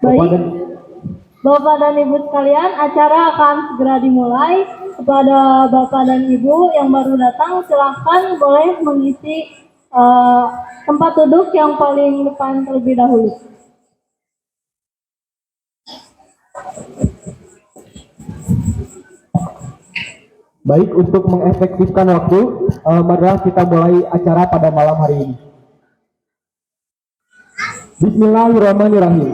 Baik, Bapak dan Ibu sekalian, acara akan segera dimulai. Kepada Bapak dan Ibu yang baru datang, silahkan boleh mengisi tempat duduk yang paling depan terlebih dahulu. Baik, untuk mengefektifkan waktu, marilah kita mulai acara pada malam hari ini. Bismillahirrahmanirrahim.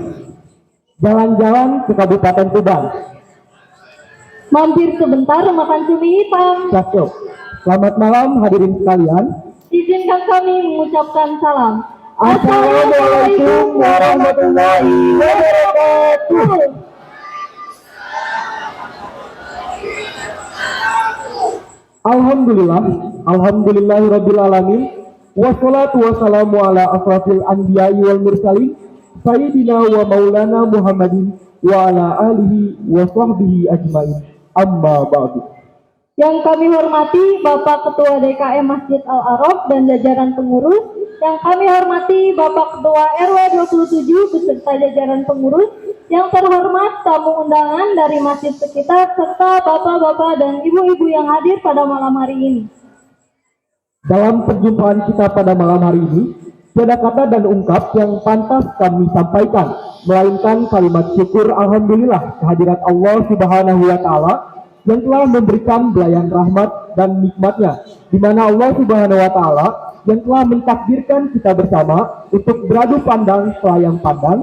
Jalan-jalan ke Kabupaten Tuban. Mampir sebentar makan cumi hitam. Cakep. Selamat malam hadirin sekalian. Izinkan kami mengucapkan salam. Assalamualaikum warahmatullahi wabarakatuh. Alhamdulillahirabbil alamin. Wassalatu wassalamu ala asrafil anbiya'i wal mursalin sayyidina wa maulana Muhammadin wa ala alihi wa sahbihi ajmain. Amma ba'du. Yang kami hormati Bapak Ketua DKM Masjid Al-Araf dan jajaran pengurus, yang kami hormati Bapak Ketua RW 27 beserta jajaran pengurus, yang terhormat tamu undangan dari masjid sekitar, serta bapak-bapak dan ibu-ibu yang hadir pada malam hari ini. Dalam perjumpaan kita pada malam hari ini, tiada kata dan ungkap yang pantas kami sampaikan, melainkan kalimat syukur alhamdulillah kehadirat Allah Subhanahu wa taala yang telah memberikan belayan rahmat dan nikmatnya, di mana Allah Subhanahu wa taala yang telah mentakdirkan kita bersama untuk beradu pandang selayang pandang,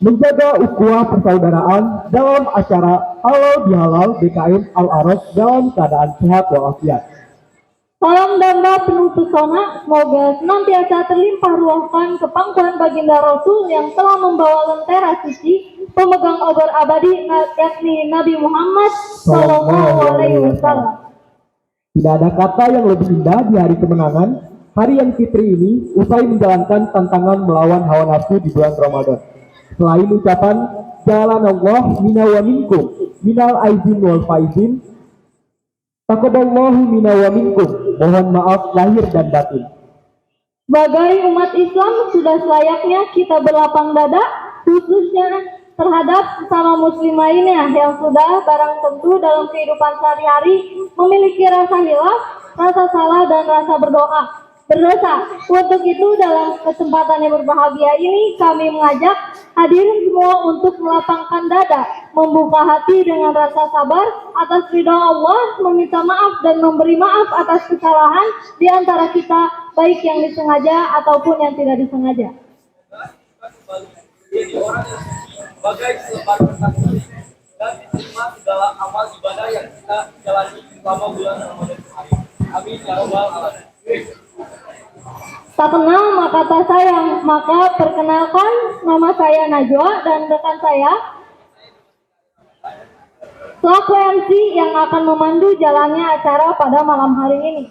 menjaga ukhuwah persaudaraan dalam acara Halal Bihalal DKM Al-Araf dalam keadaan sehat walafiat. Salam damai penuh pesona, semoga senantiasa terlimpah ruahkan kepangkuan baginda Rasul yang telah membawa lentera suci, pemegang obor abadi, yakni Nabi Muhammad Sallallahu Alaihi Wasallam. Tidak ada kata yang lebih indah di hari kemenangan, hari yang fitri ini, usai menjalankan tantangan melawan hawa nafsu di bulan Ramadan. Selain ucapan jalan Allah mina wa minkum, minal aizin wal faizin, taqabbalallahu minna wa minkum. Mohon maaf lahir dan batin. Sebagai umat Islam sudah selayaknya kita berlapang dada, khususnya terhadap sesama muslim lainnya yang sudah barang tentu dalam kehidupan sehari-hari memiliki rasa hilaf, rasa salah dan rasa berdosa. Untuk itu dalam kesempatan yang berbahagia ini kami mengajak hadirin semua untuk melapangkan dada, membuka hati dengan rasa sabar atas ridha Allah, meminta maaf dan memberi maaf atas kesalahan di antara kita, baik yang disengaja ataupun yang tidak disengaja. Sebagai selebar berkat dan diterima segala amal ibadah yang kita jalani selama bulan Ramadan hari. Amin ya rabbal alamin. Tak kenal maka tak sayang, maka perkenalkan nama saya Najwa dan rekan saya selaku MC yang akan memandu jalannya acara pada malam hari ini.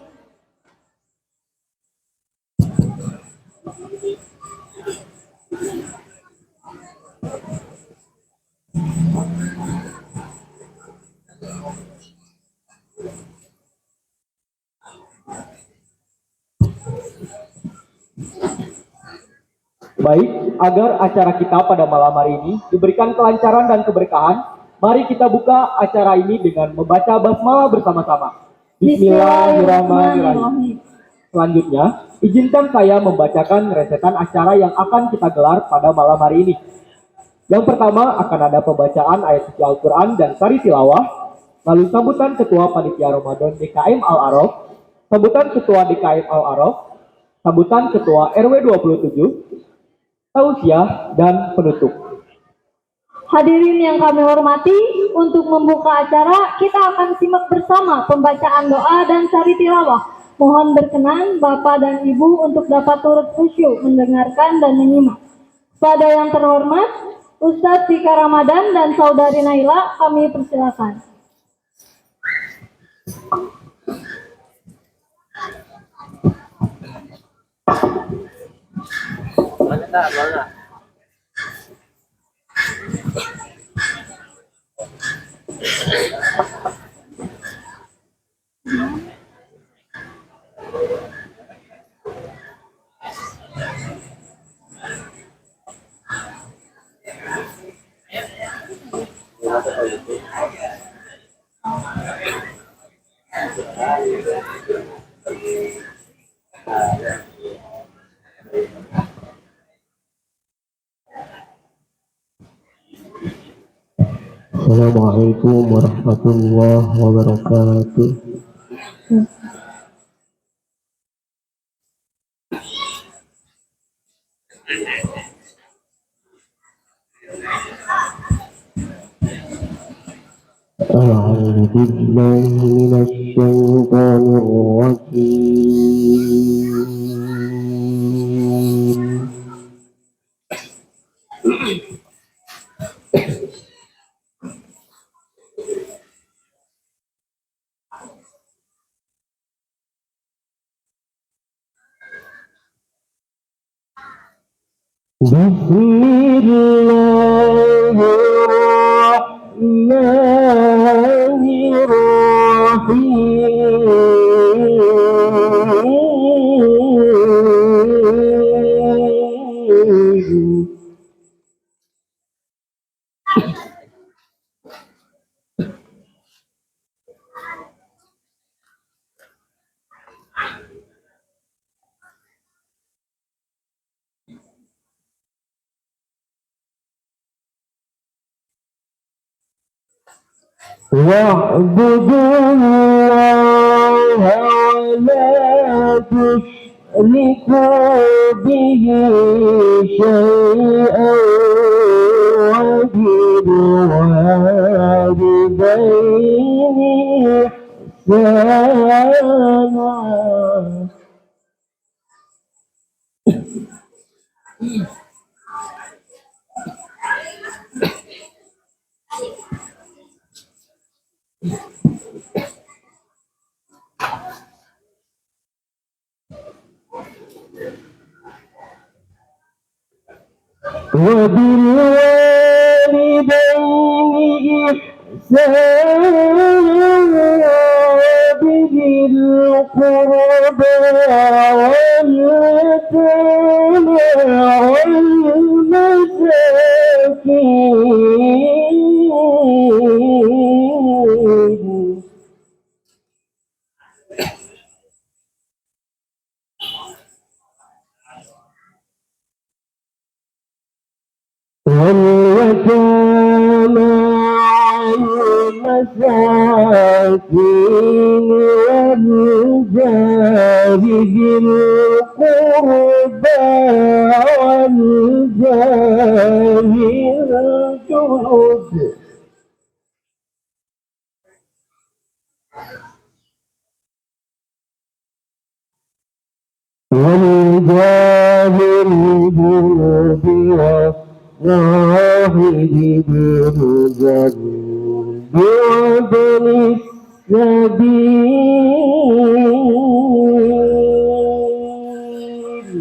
Baik, agar acara kita pada malam hari ini diberikan kelancaran dan keberkahan, mari kita buka acara ini dengan membaca basmalah bersama-sama. Bismillahirrahmanirrahim. Selanjutnya, izinkan saya membacakan resetan acara yang akan kita gelar pada malam hari ini. Yang pertama akan ada pembacaan ayat suci Al-Quran dan sari tilawah, lalu sambutan Ketua Panitia Ramadan DKM Al-Araf, sambutan Ketua DKM Al-Araf, sambutan Ketua RW 27, tausiah dan penutup. Hadirin yang kami hormati, untuk membuka acara kita akan simak bersama pembacaan doa dan sari tilawah. Mohon berkenan Bapak dan Ibu untuk dapat turut khusyuk mendengarkan dan menyimak. Pada yang terhormat Ustadz Tika Ramadan dan Saudari Naila, kami persilakan. Mana? Assalamualaikum warahmatullahi wabarakatuh. أعوذ بالله من الشيطان الرجيم. بسم الله الرحمن الرحيم. واعبدوا الله ولا تشركوا به شيئا وبالوالدين إحسانا. وبالوالدين إحسانا وبذي القربى واليتامى والمساكين واليتامى والمساكين والجار ذي القربى والجار الجنب والجار الجنب والصاحب بالجنب وابن السبيل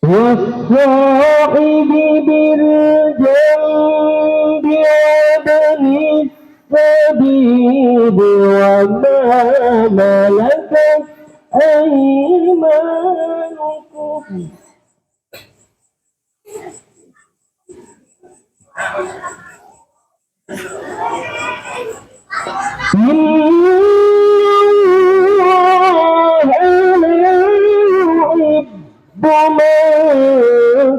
والصاحب بالجنب وابن السبيل وما ملكت أيمانكم من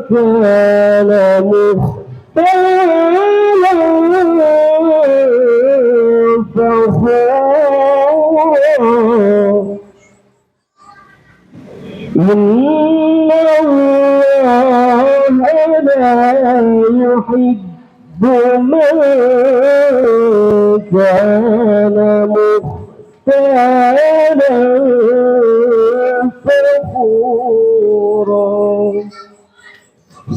كان مختالا فخورا. إن الله لا يحب من كان مختالا فخورا.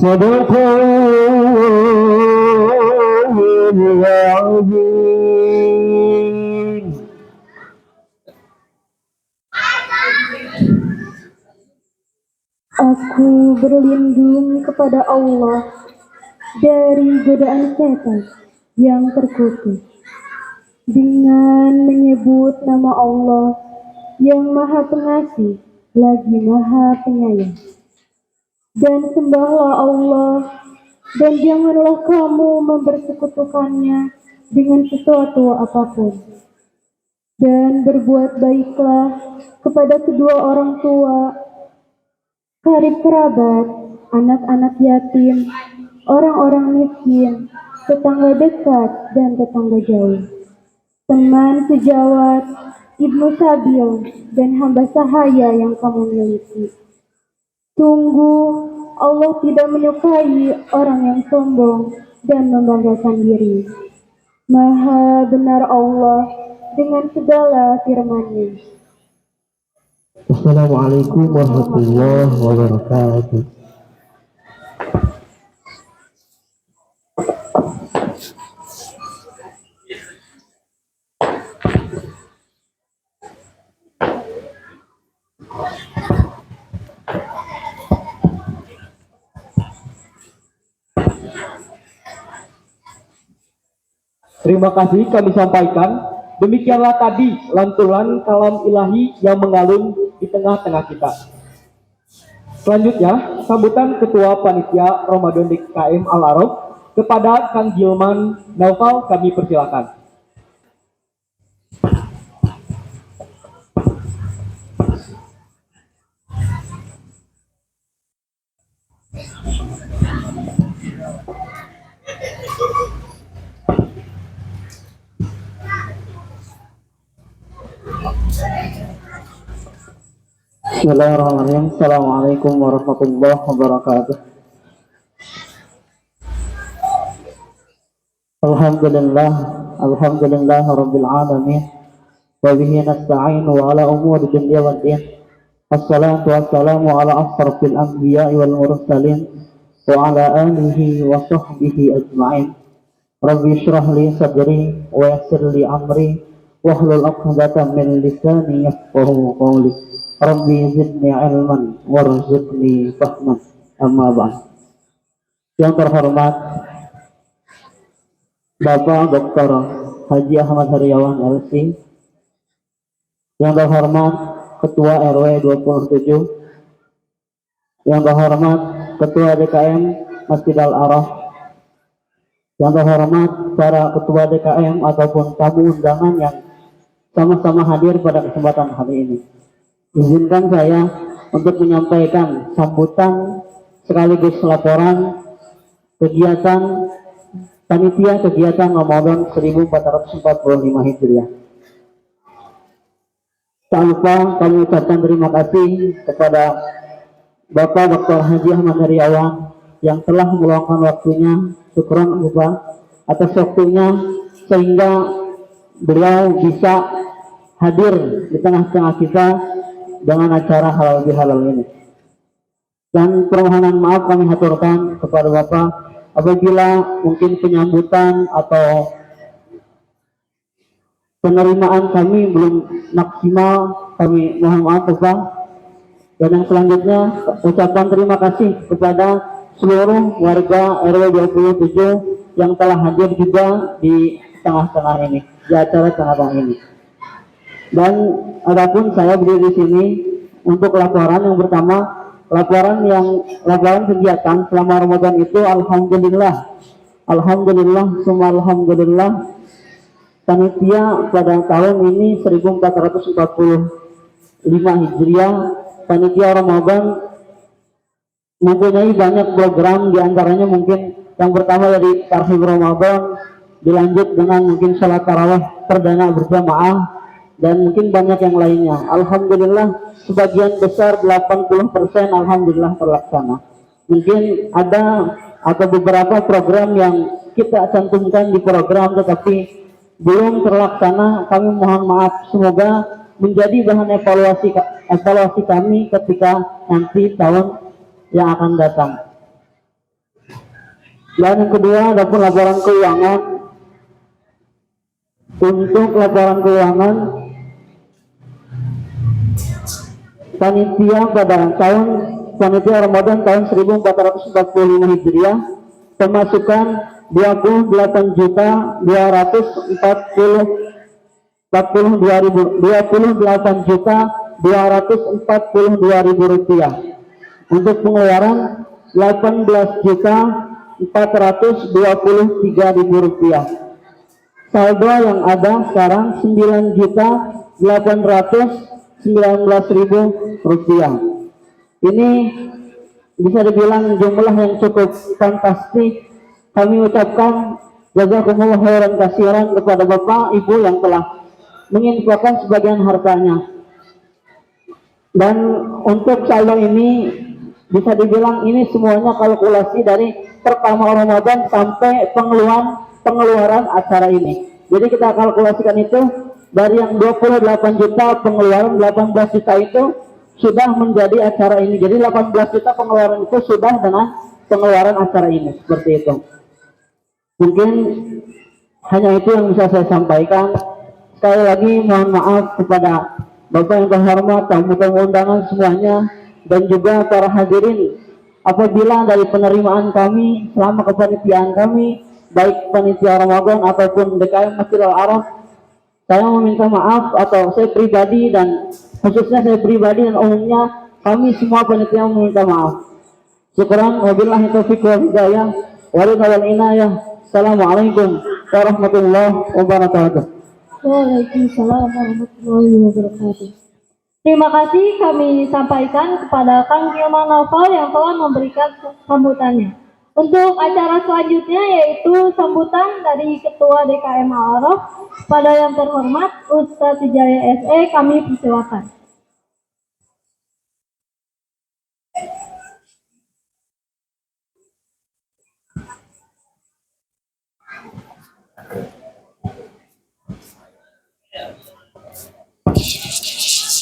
صدق الله العظيم. Aku berlindung kepada Allah dari godaan setan yang terkutuk dengan menyebut nama Allah yang Maha Pengasih lagi Maha Penyayang. Dan sembahlah Allah, dan janganlah kamu mempersekutukannya dengan sesuatu apapun. dan berbuat baiklah kepada kedua orang tua, karib kerabat, anak-anak yatim, orang-orang miskin, tetangga dekat dan tetangga jauh, teman sejawat, ibnu sabil, dan hamba sahaya yang kamu miliki. Sungguh, Allah tidak menyukai orang yang sombong dan membanggakan diri. Maha benar Allah dengan segala firman-Nya. Assalamualaikum warahmatullahi wabarakatuh. Terima kasih kami sampaikan. Demikianlah tadi lantunan kalam ilahi yang mengalun di tengah-tengah kita. Selanjutnya, sambutan Ketua Panitia Ramadan DKM Al-Arab kepada Kang Gilman Naufal kami persilakan. Bismillahirrahmanirrahim. Assalamualaikum warahmatullahi wabarakatuh. Alhamdulillah rabbil alamin. Wa bihi nasta'inu ala umuri dunya wad din. Wassalatu wassalamu ala asrafil anbiya'i wal mursalin wa ala alihi wa sahbihi ajma'in. Rabbi shrah li sadri wa yassir li amri wahlul 'uqdatam min lisani yafqahu qawli. Rabbi zidni ilman warzuqni fahman. Amma ba'd. Yang terhormat Bapak Dr. Haji Ahmad Heriawan LC, yang terhormat Ketua RW 27, yang terhormat Ketua DKM Masjid Al-Araf, yang terhormat para Ketua DKM ataupun tamu undangan yang sama-sama hadir pada kesempatan hari ini. Izinkan saya untuk menyampaikan sambutan sekaligus laporan kegiatan panitia kegiatan Ramadan 1445 Hijriah. Tak lupa kami ucapkan terima kasih kepada Bapak Dr. Haji Ahmad Heriawan yang telah meluangkan waktunya, syukron Bapak atas waktunya sehingga beliau bisa hadir di tengah-tengah kita dengan acara halal bihalal ini. Dan permohonan maaf kami haturkan kepada Bapak apabila mungkin penyambutan atau penerimaan kami belum maksimal, kami mohon maaf Bapak. Dan yang selanjutnya ucapkan terima kasih kepada seluruh warga RW 27 yang telah hadir juga di tengah-tengah ini, di acara tengah-tengah ini. Dan adapun saya berdiri di sini untuk laporan yang pertama, laporan kegiatan selama Ramadan itu alhamdulillah semua alhamdulillah panitia pada tahun ini 1445 Hijriah, panitia Ramadan mempunyai banyak program, diantaranya mungkin yang pertama dari Tarhib Ramadan, dilanjut dengan mungkin salat tarawih perdana berjamaah, dan mungkin banyak yang lainnya. Alhamdulillah sebagian besar 80% alhamdulillah terlaksana. Mungkin ada atau beberapa program yang kita cantumkan di program tetapi belum terlaksana. Kami mohon maaf, semoga menjadi bahan evaluasi kami ketika nanti tahun yang akan datang. Dan yang kedua ada pun laporan keuangan. Untuk laporan keuangan panitia pada panitia Ramadan tahun 1445 Hijriah pemasukan 28.242.000 rupiah. Untuk pengeluaran 18.423.000 rupiah. saldo yang ada sekarang 9.819.000 rupiah. Ini bisa dibilang jumlah yang cukup fantastis. Kami ucapkan jazakumullah khairan katsiran kepada Bapak Ibu yang telah menginfakkan sebagian hartanya. Dan untuk saldo ini bisa dibilang ini semuanya kalkulasi dari pertama Ramadan sampai pengeluaran acara ini. Jadi kita kalkulasikan itu dari yang 28 juta pengeluaran 18 juta itu sudah menjadi acara ini. Jadi 18 juta pengeluaran itu sudah dengan pengeluaran acara ini. Seperti itu. Mungkin hanya itu yang bisa saya sampaikan. Sekali lagi mohon maaf kepada Bapak yang terhormat, tamu-tamu undangan semuanya, dan juga para hadirin. Apabila dari penerimaan kami selama kepanitiaan kami, baik panitia Ramadan ataupun DKM Masjidil Haram, saya meminta maaf, atau saya pribadi dan khususnya saya pribadi dan umumnya kami semua panitia meminta maaf. Syukran, wabillahi taufiq wal hidayah, wal inayah. Assalamualaikum warahmatullahi wabarakatuh. Waalaikumsalam warahmatullahi wabarakatuh. Terima kasih kami sampaikan kepada Kang Hilman Novel yang telah memberikan sambutannya. Untuk acara selanjutnya yaitu sambutan dari Ketua DKM Al-Araf pada yang terhormat Ustadz Wijaya SE, kami persilakan.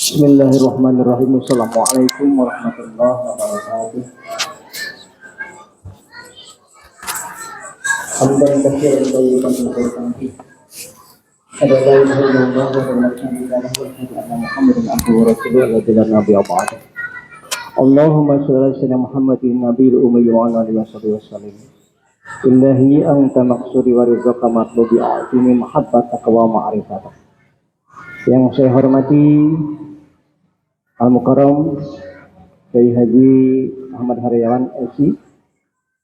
Bismillahirrahmanirrahim. Assalamualaikum warahmatullahi wabarakatuh. Hamdan katsiran thayyiban mubarakan fihi. Ada la ilaha illallah wa la ilaha illallah Muhammadun abduhu wa rasuluhu la nabiyya ba'da. Allahumma shalli ala sayyidina Muhammadin nabiyil ummi wa ala alihi wasallam. Illahi anta maqsudi wa rizqa matlubi a'tini mahabbataka wa ma'rifataka. Yang saya hormati Al-Mukarram Kiai Haji Ahmad Haryawan LC,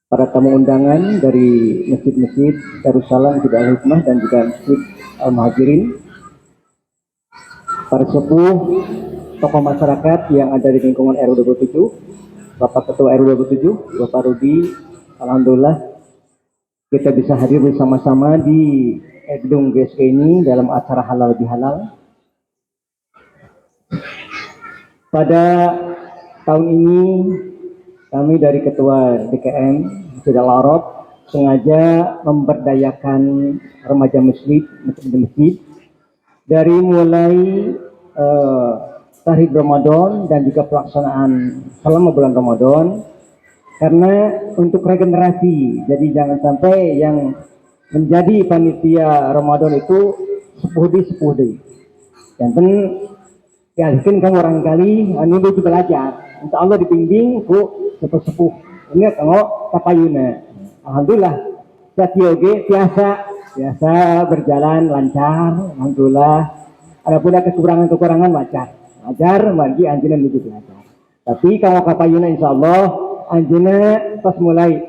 para tamu undangan dari masjid-masjid Darussalam Hidayah Hikmah dan juga Masjid Al-Muhajirin, para sepuh, tokoh masyarakat yang ada di lingkungan RW 27, Bapak Ketua RW 27, Bapak Rudi, alhamdulillah kita bisa hadir bersama-sama di gedung GSK ini dalam acara halal bihalal. Pada tahun ini kami dari Ketua DKM Masjidil Haram sengaja memberdayakan remaja masjid dari mulai tahlil Ramadan dan juga pelaksanaan selama bulan Ramadan, karena untuk regenerasi. Jadi jangan sampai yang menjadi panitia Ramadan itu sepuh-sepuh. Dan yakin kamu orang kali anu itu belajar, insya Allah dibimbing ku sepuh-sepuh. Ingat kalau kapayuna, alhamdulillah satioge biasa berjalan lancar, alhamdulillah. Ada pula kekurangan wajar bagi anjina menuju belajar. Tapi kalau kapayuna insya Allah anjina pas mulai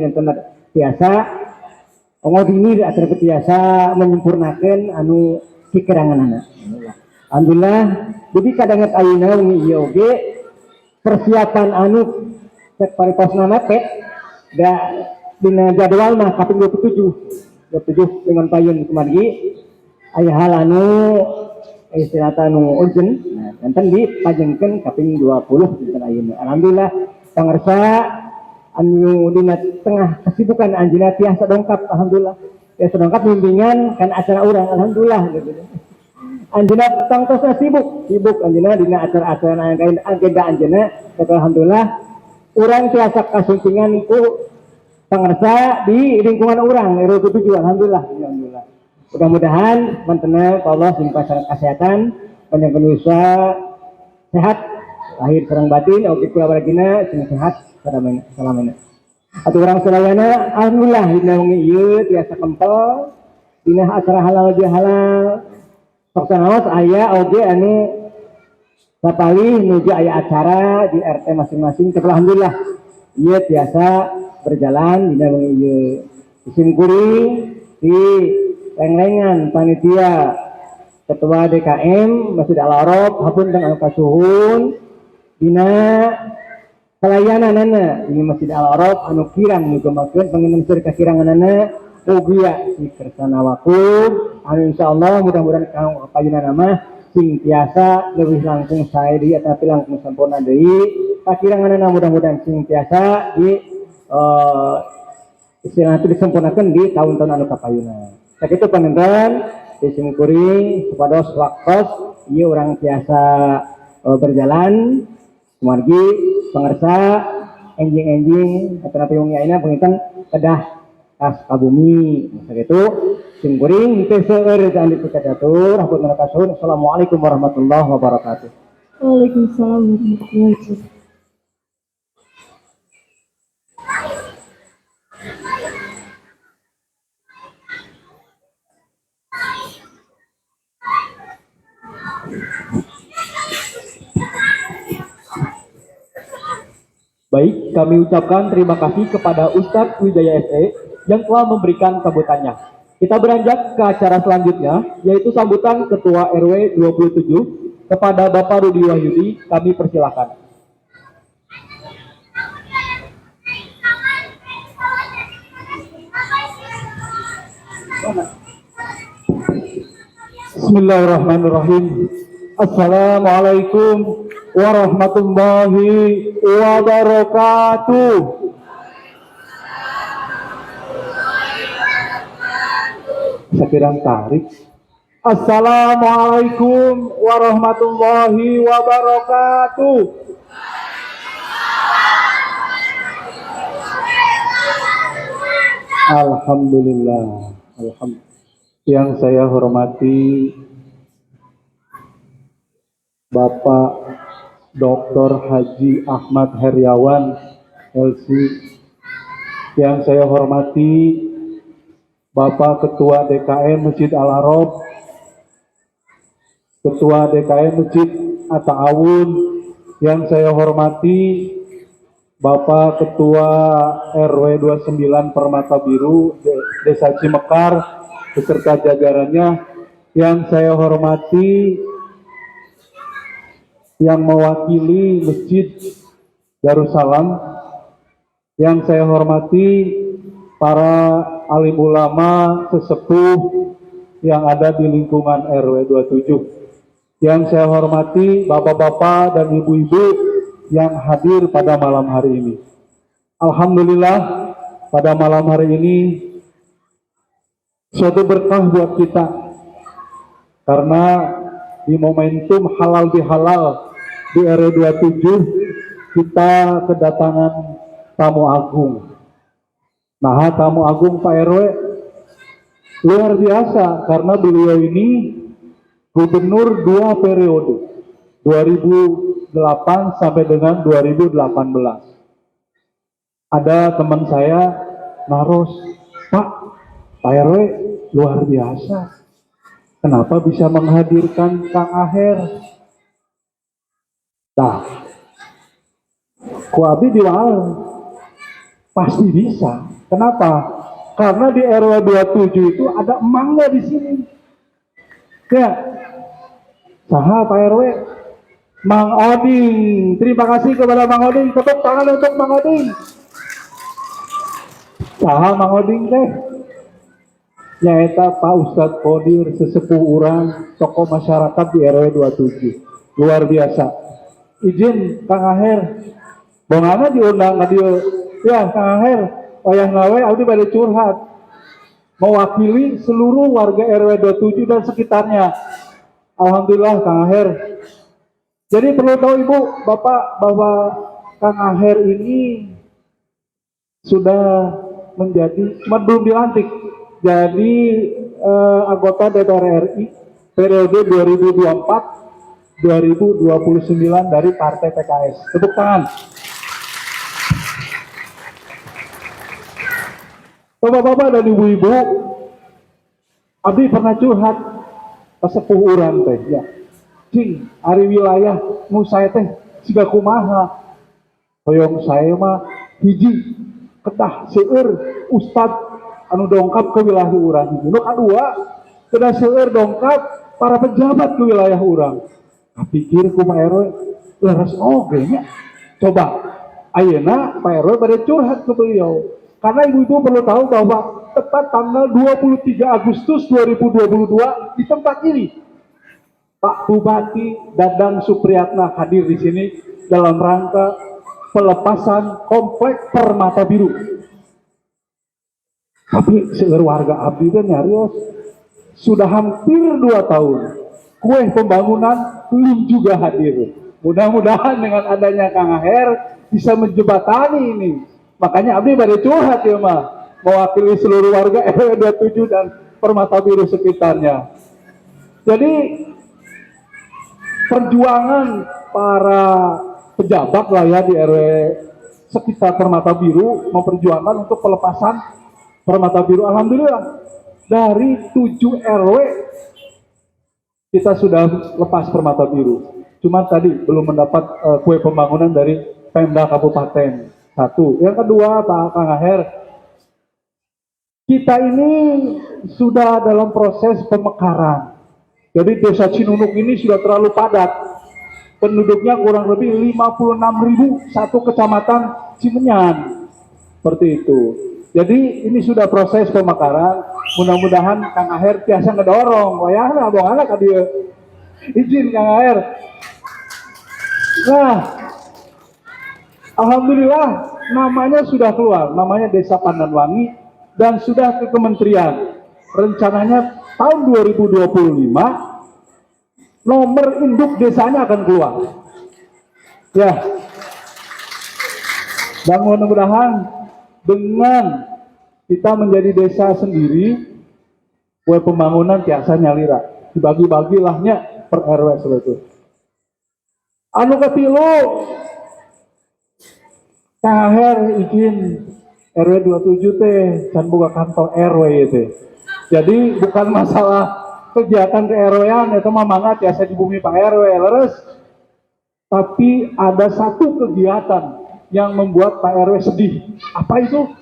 nanti biasa ngodini atau biasa menyempurnakan anu kekurangan anak. Alhamdulillah. Jadi kadang ayeuna wingi ieu oge persiapan anu cek pariposna mepet da dina jadwal mah kaping 27 dengan payun kumargi aya hal anu istilahna anu urgent. Nah, enten dipajengkeun kaping 20 dinten ayeuna. Alhamdulillah pangarsa anu dina tengah kesibukan anjeunna tiasa dongkap, alhamdulillah. Tiasa dongkap bimbingan kan acara urang, alhamdulillah gitu. Anjeunna tangtosna sibuk anjeunna dina acara-acara agenda anjeunna, alhamdulillah urang tiasa kasumpingan ku pangarsa di lingkungan urang RW 7, alhamdulillah. Mudah-mudahan mantena Allah limpahan kesehatan, panjang usaha, sehat lahir sareng batin, oge kula wargina sing sehat salamana. Atuh urang sadayana alhamdulillah dina wengi ieu tiasa kempel dina acara halal bihalal. Saksanaos aya oge anu sapalih nuju aya acara di RT masing-masing. Alhamdulillah ieu tiasa berjalan dina wengi ieu. Sim kuring di lenglengan panitia ketua DKM Masjid Al-Arab hapunten anu kasuhun dina pelayananana di Masjid Al-Arab anu kirang ngugemakeun panginten kakiranganana ugia si kersana wakuf anu insyaallah mudah-mudahan kang payunana mah sing tiasa leuwih langkung sae deui tapi langkung sampurna deui kakiranganana mudah-mudahan sing tiasa di istilahna disempurnakeun di tahun-tahun anu kapayuna. Sakitu panenten disim kuring supados waktos ieu urang tiasa berjalan margi pangersa enjing-enjing atau yung ayeuna punten kedah kas kabumi sakitu sim kuring teu seueur anu dipikatur hapunten kasuhun. Assalamualaikum warahmatullahi wabarakatuh. Waalaikumsalam warahmatullahi wabarakatuh. Baik, kami ucapkan terima kasih kepada Ustadz Wijaya SE yang telah memberikan sambutannya. Kita beranjak ke acara selanjutnya, yaitu sambutan Ketua RW 27 kepada Bapak Rudi Wahyudi. Kami persilakan. Bismillahirrahmanirrahim. Assalamualaikum warahmatullahi wabarakatuh. Sekirang tarik. Assalamualaikum warahmatullahi wabarakatuh. Alhamdulillah. Alhamdulillah. Yang saya hormati Bapak Dr. Haji Ahmad Heriawan LC, yang saya hormati Bapak Ketua DKM Masjid Al-Arab, Ketua DKM Masjid At-Ta'awun, yang saya hormati Bapak Ketua RW 29 Permata Biru Desa Cimekar beserta jajarannya, yang saya hormati yang mewakili Masjid Darussalam, yang saya hormati para alim ulama sesepuh yang ada di lingkungan RW 27, yang saya hormati bapak-bapak dan ibu-ibu yang hadir pada malam hari ini. Alhamdulillah, pada malam hari ini suatu berkah buat kita, karena di momentum halal bihalal di RW 27 kita kedatangan tamu agung. Nah, tamu agung Pak RW luar biasa karena beliau ini gubernur 2 periode, 2008 sampai dengan 2018. Ada teman saya naros, Pak RW luar biasa. Kenapa bisa menghadirkan Kang Aher? Nah, ku abdi diwal pasti bisa. Kenapa? Karena di RW 27 itu ada emangnya di sini. Ya, saha Pak RW? Mang Oding. Terima kasih kepada Mang Oding. Tepuk tangan untuk Mang Oding. Saha Mang Oding teh? Nyaeta Pak Ustadz Kodir, sesepuh urang, tokoh masyarakat di RW 27. Luar biasa. Izin Kang Aher, bongana diundang dia. Ya Kang Aher, wayah ngawe abdi bade curhat. Mewakili seluruh warga RW 27 dan sekitarnya. Alhamdulillah Kang Aher. Jadi perlu tahu Ibu, Bapak, bahwa Kang Aher ini sudah menjadi, cuma belum dilantik, jadi anggota DPR RI periode 2024-2029 dari Partai PKS. Tepuk tangan. Bapak-bapak dan ibu-ibu, abdi pernah curhat kesepuh urang teh, ya. Cing, ari wilayah nu saya teh siga kumaha. Hoyong saya mah hiji kedah seueur Ustad anu dongkap ke wilayah urang. Nu kadua, kedah seueur dongkap para pejabat ke wilayah urang. Pikir ku Pak RW, leres oge nya. Coba, ayeuna Pak RW bade curhat ke beliau. Karena ibu-ibu perlu tahu bahwa tepat tanggal 23 Agustus 2022 di tempat ini, Pak Bupati Dadang Supriyatna hadir di sini dalam rangka pelepasan komplek Permata Biru. Tapi seueur warga abdi teh nyarios sudah hampir 2 tahun. Kue pembangunan belum juga hadir. Mudah-mudahan dengan adanya Kang Aher bisa menjembatani ini. Makanya abdi bade curhat ya mah, mewakili seluruh warga RW 27 dan Permata Biru sekitarnya. Jadi perjuangan para pejabat lah ya di RW sekitar Permata Biru memperjuangkan untuk pelepasan Permata Biru. Alhamdulillah dari 7 RW kita sudah lepas Permata Biru. Cuma tadi belum mendapat kue pembangunan dari Pemda Kabupaten. Satu. Yang kedua, Pak Kang Aher, kita ini sudah dalam proses pemekaran. Jadi desa Cinunuk ini sudah terlalu padat. Penduduknya kurang lebih 56.000 satu kecamatan Cimenyan. Seperti itu. Jadi ini sudah proses pemekaran. Mudah-mudahan Kang Aher biasa ngedorong. Wayahna abang anak dia. Izin Kang Aher. Nah, alhamdulillah namanya sudah keluar. Namanya Desa Pandanwangi dan sudah ke kementerian. Rencananya tahun 2025 nomor induk desanya akan keluar. Ya. Dan mudah-mudahan dengan kita menjadi desa sendiri, kue pembangunan biasa nyalira. Dibagi-bagilahnya per RW seperti itu. Anu ketilu, Kang Aher izin RW 27 teh can boga kantor RW teh. Jadi bukan masalah kegiatan ke RW-an itu mah mangga biasa di bumi Pak RW leres. Tapi ada satu kegiatan yang membuat Pak RW sedih. Apa itu?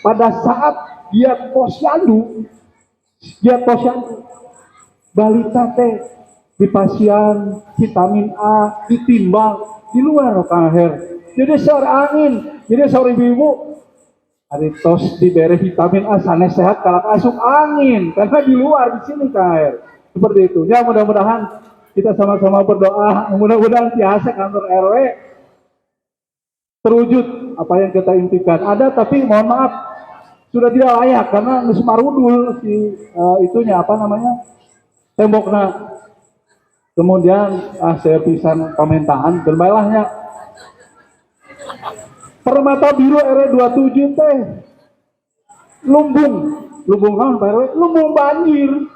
Pada saat dia posyandu balita teh dipasian vitamin A ditimbang di luar Kang Aher. Jadi sore angin, jadi sore ibu hari tos diberi vitamin A sanes sehat kalau masuk angin karena di luar di sini Kang Aher. Seperti itu. Ya mudah-mudahan kita sama-sama berdoa, mudah-mudahan biasa kantor RW terwujud apa yang kita impikan. Ada tapi mohon maaf sudah tidak layak karena geus marudul si itunya apa namanya tembokna. Kemudian saya pisan pementahan berbailahnya Permata Biru RW 27 teh lumbung naon Pak RW? Lumbung banjir.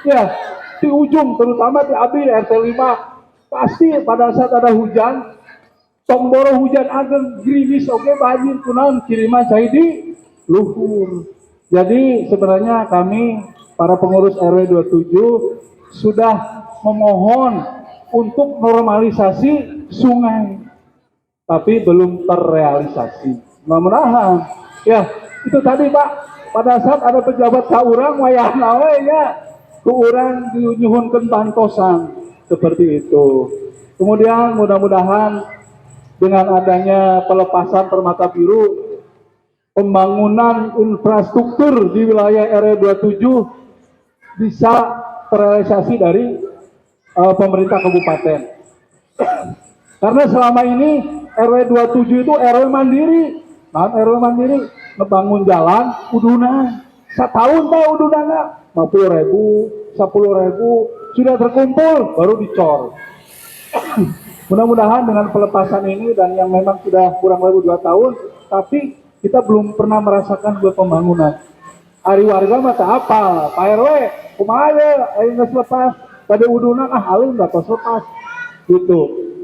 Ya, di ujung terutama di Abi RT 5 pasti pada saat ada hujan tomboro hujan ageng gerimis oke banjir kunaon kiriman cai di luhur. Jadi sebenarnya kami para pengurus RW 27 sudah memohon untuk normalisasi sungai, tapi belum terrealisasi. Mudah-mudahan, ya itu tadi Pak, pada saat ada pejabat kaurang wayah nawe ya, keurang diunyuhunkeun bantosan seperti itu. Kemudian mudah-mudahan dengan adanya pelepasan Permata Biru, pembangunan infrastruktur di wilayah RW 27 bisa terrealisasi dari pemerintah kabupaten. Karena selama ini RW 27 itu RW mandiri. Nah, RW mandiri ngebangun jalan uduna. Setahun teh udunana 50.000, 10.000 sudah terkumpul baru dicor. Mudah-mudahan dengan pelepasan ini dan yang memang sudah kurang lebih 2 tahun, tapi kita belum pernah merasakan buat pembangunan. Ari warga mah tak apa, Pak RW, kumaha ya, ayo geus lepas, pada uduna alin enggak tos lepas. Gitu.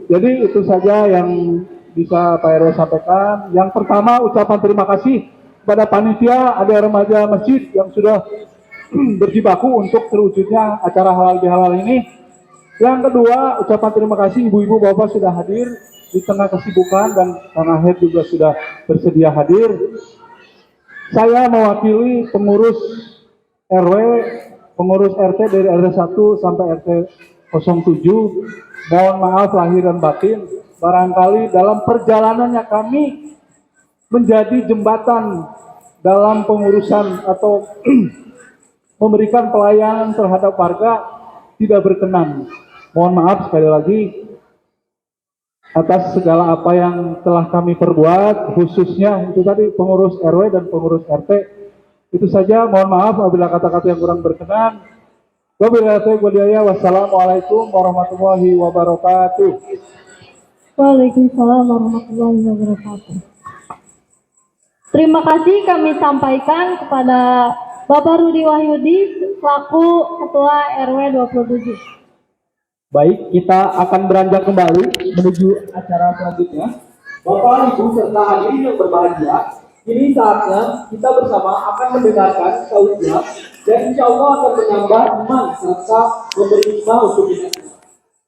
Jadi itu saja yang bisa Pak RW sampaikan. Yang pertama ucapan terima kasih kepada panitia ada remaja masjid yang sudah berjibaku untuk terwujudnya acara halal bihalal ini. Yang kedua ucapan terima kasih ibu-ibu bapak sudah hadir di tengah kesibukan dan Kang Aher juga sudah bersedia hadir. Saya mewakili pengurus RW, pengurus RT dari RT 1 sampai RT 07. Mohon maaf lahir dan batin, barangkali dalam perjalanannya kami menjadi jembatan dalam pengurusan atau memberikan pelayanan terhadap warga tidak berkenan. Mohon maaf sekali lagi atas segala apa yang telah kami perbuat, khususnya itu tadi pengurus RW dan pengurus RT. Itu saja, mohon maaf apabila kata-kata yang kurang berkenan. Wassalamualaikum warahmatullahi wabarakatuh. Waalaikumsalam warahmatullahi wabarakatuh. Terima kasih kami sampaikan kepada Bapak Rudi Wahyudi selaku Ketua RW 27. Baik, kita akan beranjak kembali menuju acara selanjutnya. Bapak, Ibu, serta hadirin yang berbahagia, kini saatnya kita bersama akan mendengarkan tausiah dan insya Allah akan menambah iman serta memberi hikmah untuk kita.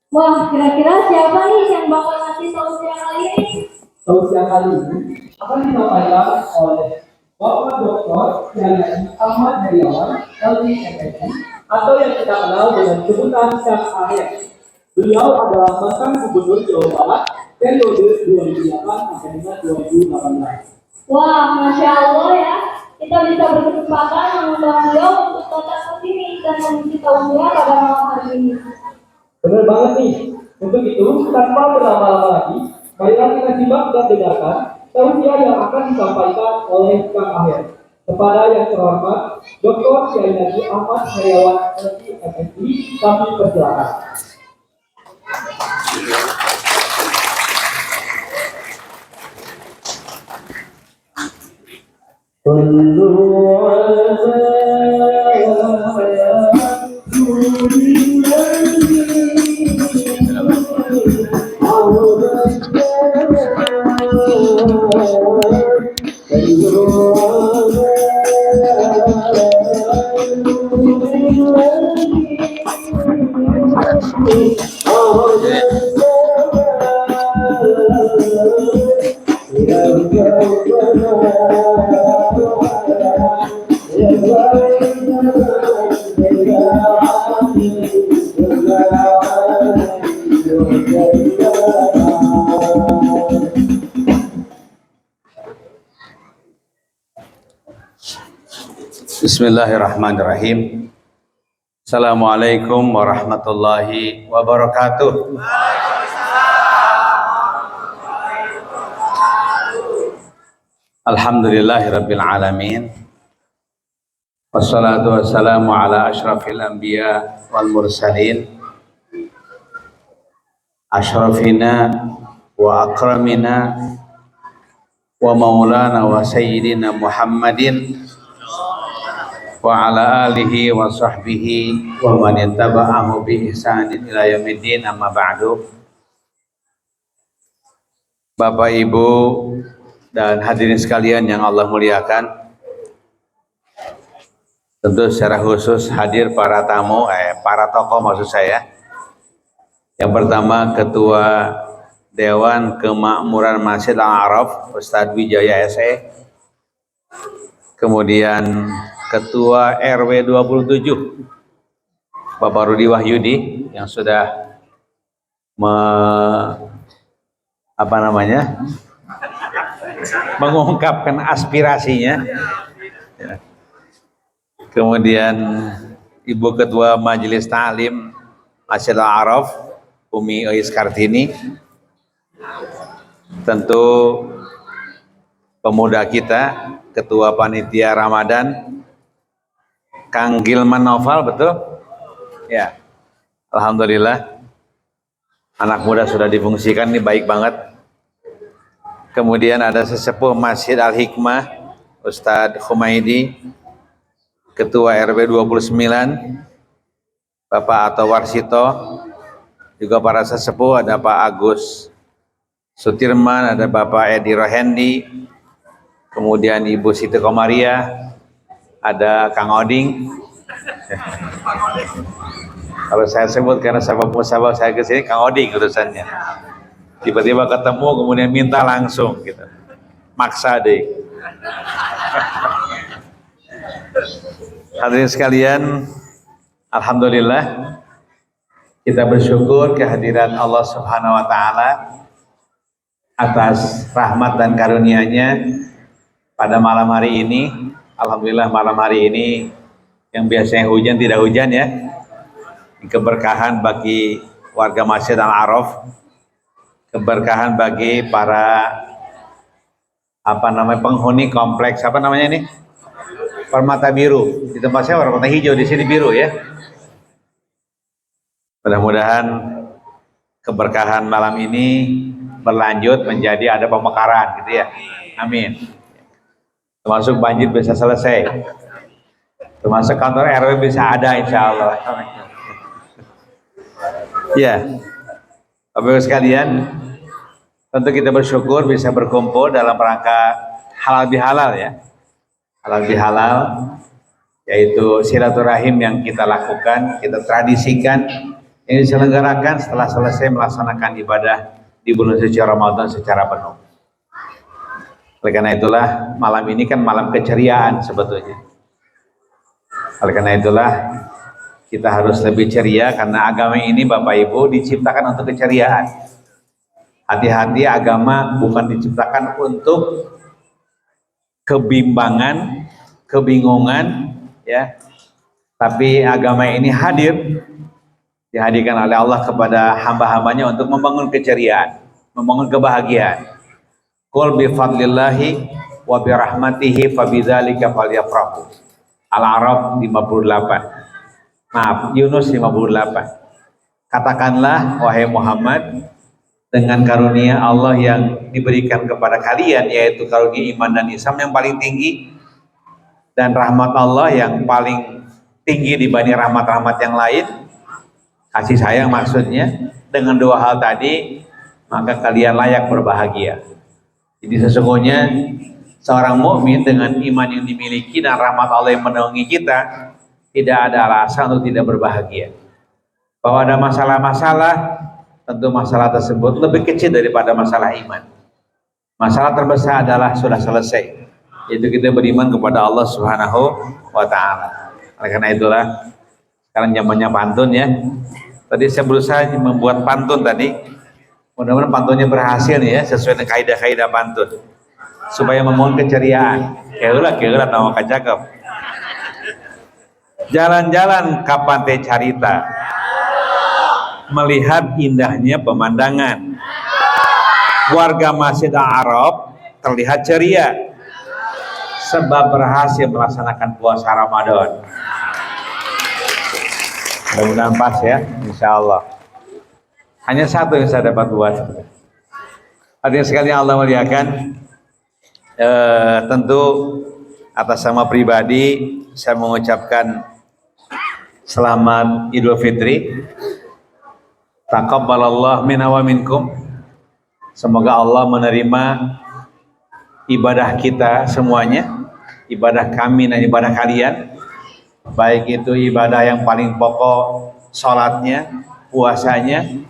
Wah, kira-kira siapa nih yang bakal ngasih tausiah kali ini? Tausiah kali ini akan disampaikan oleh Bapak Dr. Kiai Ahmad Heriawan, LDMSI, atau yang kita kenal dengan sebutan Kang Aher. Beliau adalah mantan Gubernur Jawa Barat periode 2008 sampai dengan 2018. Wah, Masya Allah ya. Kita bisa berkesempatan mengundang beliau untuk datang ke sini dan mengisi tausiah pada malam hari ini. Benar banget nih. Untuk itu, tanpa berlama-lama lagi, marilah kita simak dan dengarkan tausiah yang akan disampaikan oleh Kang Aher. Kepada yang terhormat Dr. Kiai Haji Ahmad Heriawan LDMSI, kami persilakan. Bismillahirrahmanirrahim. Assalamualaikum warahmatullahi wabarakatuh. Alhamdulillahirabbil alamin. Wassalatu wassalamu ala asyrafil anbiya wal mursalin. Asyrafina wa akramina wa maulana wa sayyidina Muhammadin wa ala alihi wa sahbihi wa man ittaba'ahu bi ihsanin ila yaumiddin, amma ba'du. Bapak, Ibu, dan hadirin sekalian yang Allah muliakan, tentu secara khusus hadir para tamu, para tokoh maksud saya. Yang pertama, Ketua Dewan Kemakmuran Masjid Al-Araf Ustadz Wijaya SE. Kemudian Ketua RW 27 Bapak Rudi Wahyudi yang sudah mengungkapkan aspirasinya. Kemudian Ibu Ketua Majelis Ta'lim Masjid Al-Araf Umi Ois Kartini. Tentu pemuda kita, Ketua Panitia Ramadan Kang Gilman Noval, betul? Ya, alhamdulillah. Anak muda sudah difungsikan, ini baik banget. Kemudian ada sesepuh Masjid Al-Hikmah, Ustadz Khumaidi, Ketua RW 29, Bapak Ato Warsito, juga para sesepuh, ada Pak Agus Sutirman, ada Bapak Edi Rohendi, kemudian Ibu Siti Komaria, ada Kang Oding. Kalau saya sebut karena sabab musabab saya ke sini, Kang Oding urusannya. Tiba-tiba ketemu kemudian minta langsung gitu. Maksa deh. Hadirin sekalian, alhamdulillah kita bersyukur kehadiran Allah Subhanahu wa taala atas rahmat dan karunia-Nya pada malam hari ini. Alhamdulillah malam hari ini yang biasanya hujan tidak hujan ya. Keberkahan bagi warga Masjid Al-Araf, keberkahan bagi para penghuni kompleks ini? Permata Biru. Di tempat saya permata hijau, di sini biru ya. Mudah-mudahan keberkahan malam ini berlanjut menjadi ada pemekaran gitu ya. Amin. Termasuk banjir bisa selesai. Termasuk kantor RW bisa ada insya Allah. Ya, Bapak-Ibu sekalian, tentu kita bersyukur bisa berkumpul dalam rangka halal bihalal ya. Halal bihalal yaitu silaturahim yang kita lakukan, kita tradisikan, yang diselenggarakan setelah selesai melaksanakan ibadah di bulan suci Ramadan secara penuh. Oleh karena itulah malam ini kan malam keceriaan sebetulnya. Oleh karena itulah kita harus lebih ceria karena agama ini Bapak Ibu diciptakan untuk keceriaan. Hati-hati, agama bukan diciptakan untuk kebimbangan, kebingungan ya. Tapi agama ini dihadirkan oleh Allah kepada hamba-hambanya untuk membangun keceriaan, membangun kebahagiaan. Qul bi fadlillahi wa bi rahmatihi fabidzalika falyafrahu. Al-A'raf 58. Maaf, Yunus 58. Katakanlah wahai Muhammad, dengan karunia Allah yang diberikan kepada kalian, yaitu karunia iman dan Islam yang paling tinggi, dan rahmat Allah yang paling tinggi dibanding rahmat-rahmat yang lain, kasih sayang maksudnya, dengan dua hal tadi maka kalian layak berbahagia. Jadi sesungguhnya seorang mukmin dengan iman yang dimiliki dan rahmat Allah yang menaungi kita, tidak ada alasan untuk tidak berbahagia. Bahwa ada masalah-masalah, tentu masalah tersebut lebih kecil daripada masalah iman. Masalah terbesar adalah sudah selesai, yaitu kita beriman kepada Allah Subhanahu wa taala. Oleh karena itulah sekarang zamannya pantun ya. Tadi saya berusaha membuat pantun tadi. Mudah-mudahan pantunnya berhasil ya, sesuai dengan kaidah-kaidah pantun. Supaya membangun keceriaan. Keulah nama kacakep. Jalan-jalan ka pantai Carita, melihat indahnya pemandangan. Warga Masjid Al-Araf terlihat ceria sebab berhasil melaksanakan puasa Ramadan. Mudah-mudahan pas ya, insya Allah. Hanya satu yang saya dapat buat. Hadirin sekalian Allah muliakan, tentu atas nama pribadi saya mengucapkan selamat Idul Fitri. Taqabbalallah minna wa minkum. Semoga Allah menerima ibadah kita semuanya, ibadah kami dan ibadah kalian, baik itu ibadah yang paling pokok, sholatnya, puasanya,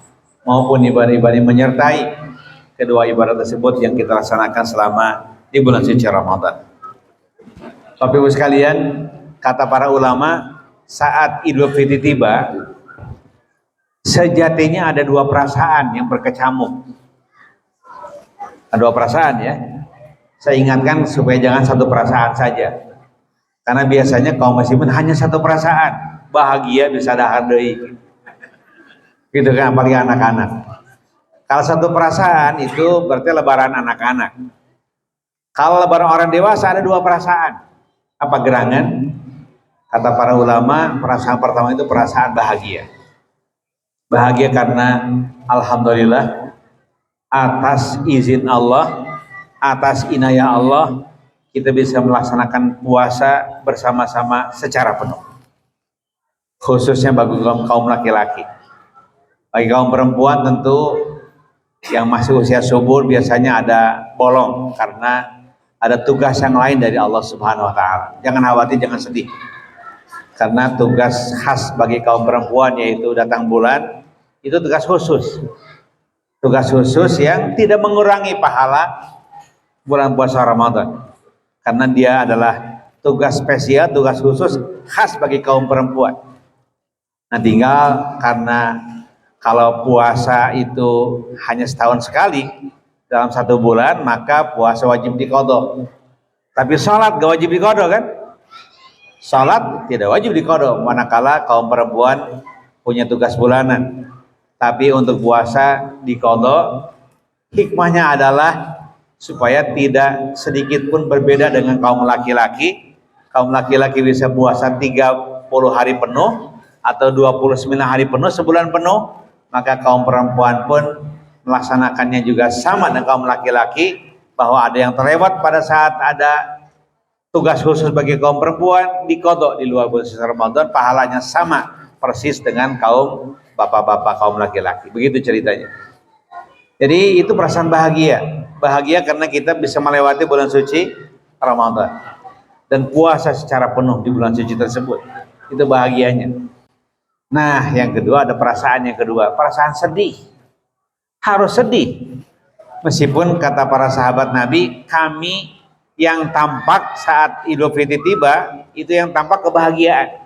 maupun ibadah-ibadah yang menyertai kedua ibadah tersebut yang kita laksanakan selama di bulan suci Ramadan. Bapak Ibu sekalian, kata para ulama, saat Idul Fitri tiba, sejatinya ada dua perasaan yang berkecamuk. Ada dua perasaan ya. Saya ingatkan supaya jangan satu perasaan saja. Karena biasanya kaum muslimin hanya satu perasaan, bahagia bisa dahar deui. Gitu kan, apalagi anak-anak. Kalau satu perasaan itu berarti lebaran anak-anak. Kalau lebaran orang dewasa ada dua perasaan. Apa gerangan? Kata para ulama, perasaan pertama itu perasaan bahagia. Bahagia karena alhamdulillah atas izin Allah, atas inayah Allah, kita bisa melaksanakan puasa bersama-sama secara penuh. Khususnya bagi kaum laki-laki. Bagi kaum perempuan tentu yang masih usia subur biasanya ada bolong karena ada tugas yang lain dari Allah Subhanahu wa taala. Jangan khawatir, jangan sedih. Karena tugas khas bagi kaum perempuan yaitu datang bulan, itu tugas khusus. Tugas khusus yang tidak mengurangi pahala bulan puasa Ramadan. Karena dia adalah tugas spesial, tugas khusus khas bagi kaum perempuan. Nah tinggal karena kalau puasa itu hanya setahun sekali dalam 1 bulan, maka puasa wajib diqadha. Tapi sholat gak wajib diqadha kan? Sholat tidak wajib diqadha manakala kaum perempuan punya tugas bulanan. Tapi untuk puasa diqadha, hikmahnya adalah supaya tidak sedikit pun berbeda dengan kaum laki-laki. Kaum laki-laki bisa puasa 30 hari penuh atau 29 hari penuh, sebulan penuh, maka kaum perempuan pun melaksanakannya juga sama dengan kaum laki-laki, bahwa ada yang terlewat pada saat ada tugas khusus bagi kaum perempuan diqadha di luar bulan suci Ramadan, pahalanya sama persis dengan kaum bapak-bapak kaum laki-laki. Begitu ceritanya. Jadi itu perasaan bahagia. Bahagia karena kita bisa melewati bulan suci Ramadan dan puasa secara penuh di bulan suci tersebut. Itu bahagianya. Nah, yang kedua ada perasaan yang kedua, perasaan sedih. Harus sedih. Meskipun kata para sahabat Nabi, kami yang tampak saat Idul Fitri tiba, itu yang tampak kebahagiaan.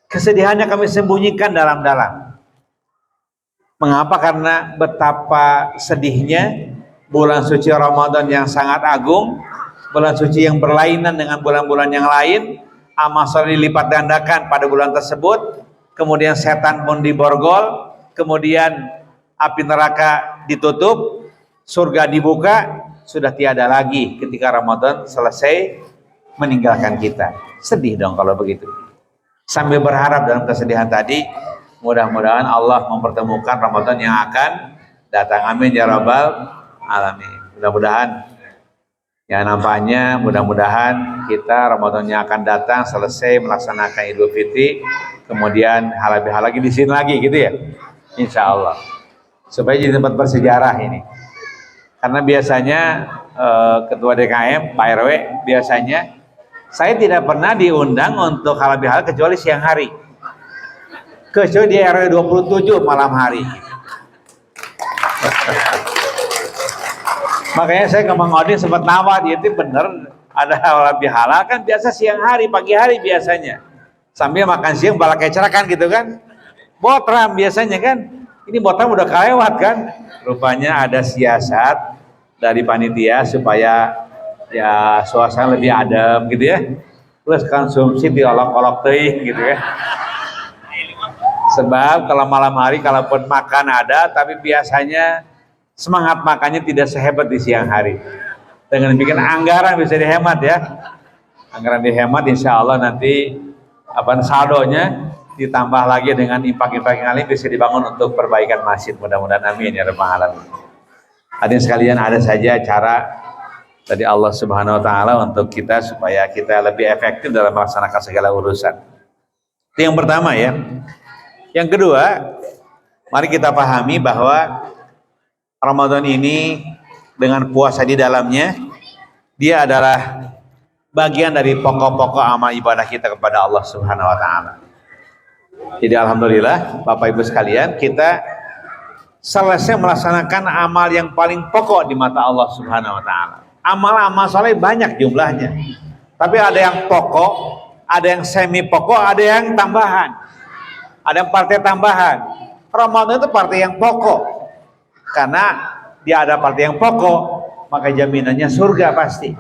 Kesedihannya kami sembunyikan dalam-dalam. Mengapa? Karena betapa sedihnya bulan suci Ramadan yang sangat agung, bulan suci yang berlainan dengan bulan-bulan yang lain, amal soleh dilipat gandakan pada bulan tersebut, kemudian setan pun diborgol, kemudian api neraka ditutup, surga dibuka, sudah tiada lagi ketika Ramadan selesai meninggalkan kita. Sedih dong kalau begitu. Sambil berharap dalam kesedihan tadi, mudah-mudahan Allah mempertemukan Ramadan yang akan datang. Amin ya rabbal alamin. Mudah-mudahan ya, nampaknya mudah-mudahan kita Ramadan yang akan datang selesai melaksanakan Idul Fitri, kemudian halal lagi di sini lagi gitu ya, insya Allah, supaya jadi tempat bersejarah ini. Karena biasanya ketua DKM Pak RW biasanya saya tidak pernah diundang untuk halal bihalal kecuali siang hari, kecuali di RW 27 malam hari. Makanya saya ke Mang Odin sempat nawar, dia itu bener ada halal bihalal kan biasa siang hari, pagi hari biasanya, sambil makan siang bala kecerakan gitu kan, botram biasanya kan. Ini botram udah kelewat kan. Rupanya ada siasat dari panitia supaya ya suasana lebih adem gitu ya, plus konsumsi diolok-olok teuing gitu ya. Sebab kalau malam hari kalaupun makan ada, tapi biasanya semangat makannya tidak sehebat di siang hari. Dengan bikin anggaran bisa dihemat ya. Anggaran dihemat, insya Allah nanti saldonya ditambah lagi dengan impak-impak yang lain bisa dibangun untuk perbaikan masjid. Mudah-mudahan amin ya rabbal alamin. Hadirin sekalian, ada saja cara dari Allah Subhanahu wa taala untuk kita supaya kita lebih efektif dalam melaksanakan segala urusan. Itu yang pertama ya. Yang kedua, mari kita pahami bahwa Ramadan ini dengan puasa di dalamnya, dia adalah bagian dari pokok-pokok amal ibadah kita kepada Allah Subhanahu wa taala. Jadi alhamdulillah Bapak Ibu sekalian, kita selesai melaksanakan amal yang paling pokok di mata Allah Subhanahu wa taala. Amal-amal soleh banyak jumlahnya, tapi ada yang pokok, ada yang semi pokok, ada yang tambahan, ada yang partai tambahan. Ramadan itu partai yang pokok, karena dia ada partai yang pokok, maka jaminannya surga pasti.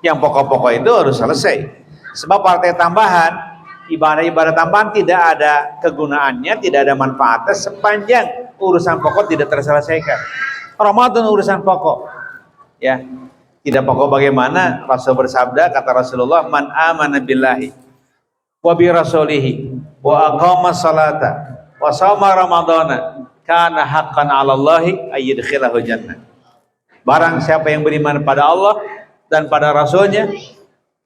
Yang pokok-pokok itu harus selesai. Sebab partai tambahan, ibadah-ibadah tambahan tidak ada kegunaannya, tidak ada manfaatnya sepanjang urusan pokok tidak terselesaikan. Ramadan urusan pokok, ya. Tidak pokok bagaimana? Rasul bersabda, kata Rasulullah, man amana billahi wa bi rasulihi wa aqama salata wa shoma ramadana kana haqqan 'ala Allahi ayyadkhilahu jannah. Barang siapa yang beriman pada Allah dan pada Rasulnya,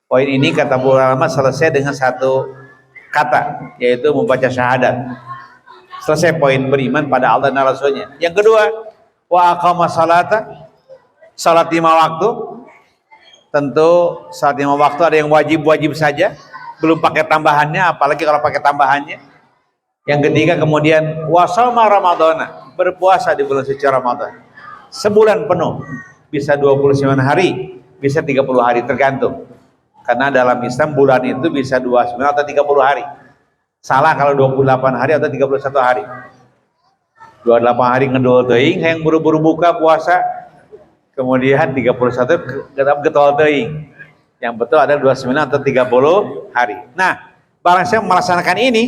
poin ini kata ulama selesai dengan satu kata, yaitu membaca syahadat. Selesai poin beriman pada Allah dan Rasulnya. Yang kedua, wa aqama salata, salat 5 waktu. Tentu salat 5 waktu ada yang wajib-wajib saja, belum pakai tambahannya, apalagi kalau pakai tambahannya. Yang ketiga kemudian wasama ramadana, berpuasa di bulan suci Ramadan sebulan penuh, bisa 29 hari, bisa 30 hari tergantung. Karena dalam Islam bulan itu bisa 29 atau 30 hari. Salah kalau 28 hari atau 31 hari. 28 hari ngedol teuing, yang buru-buru buka puasa. Kemudian 31 getol teuing. Yang betul ada 29 atau 30 hari. Nah, barang siapa melaksanakan ini,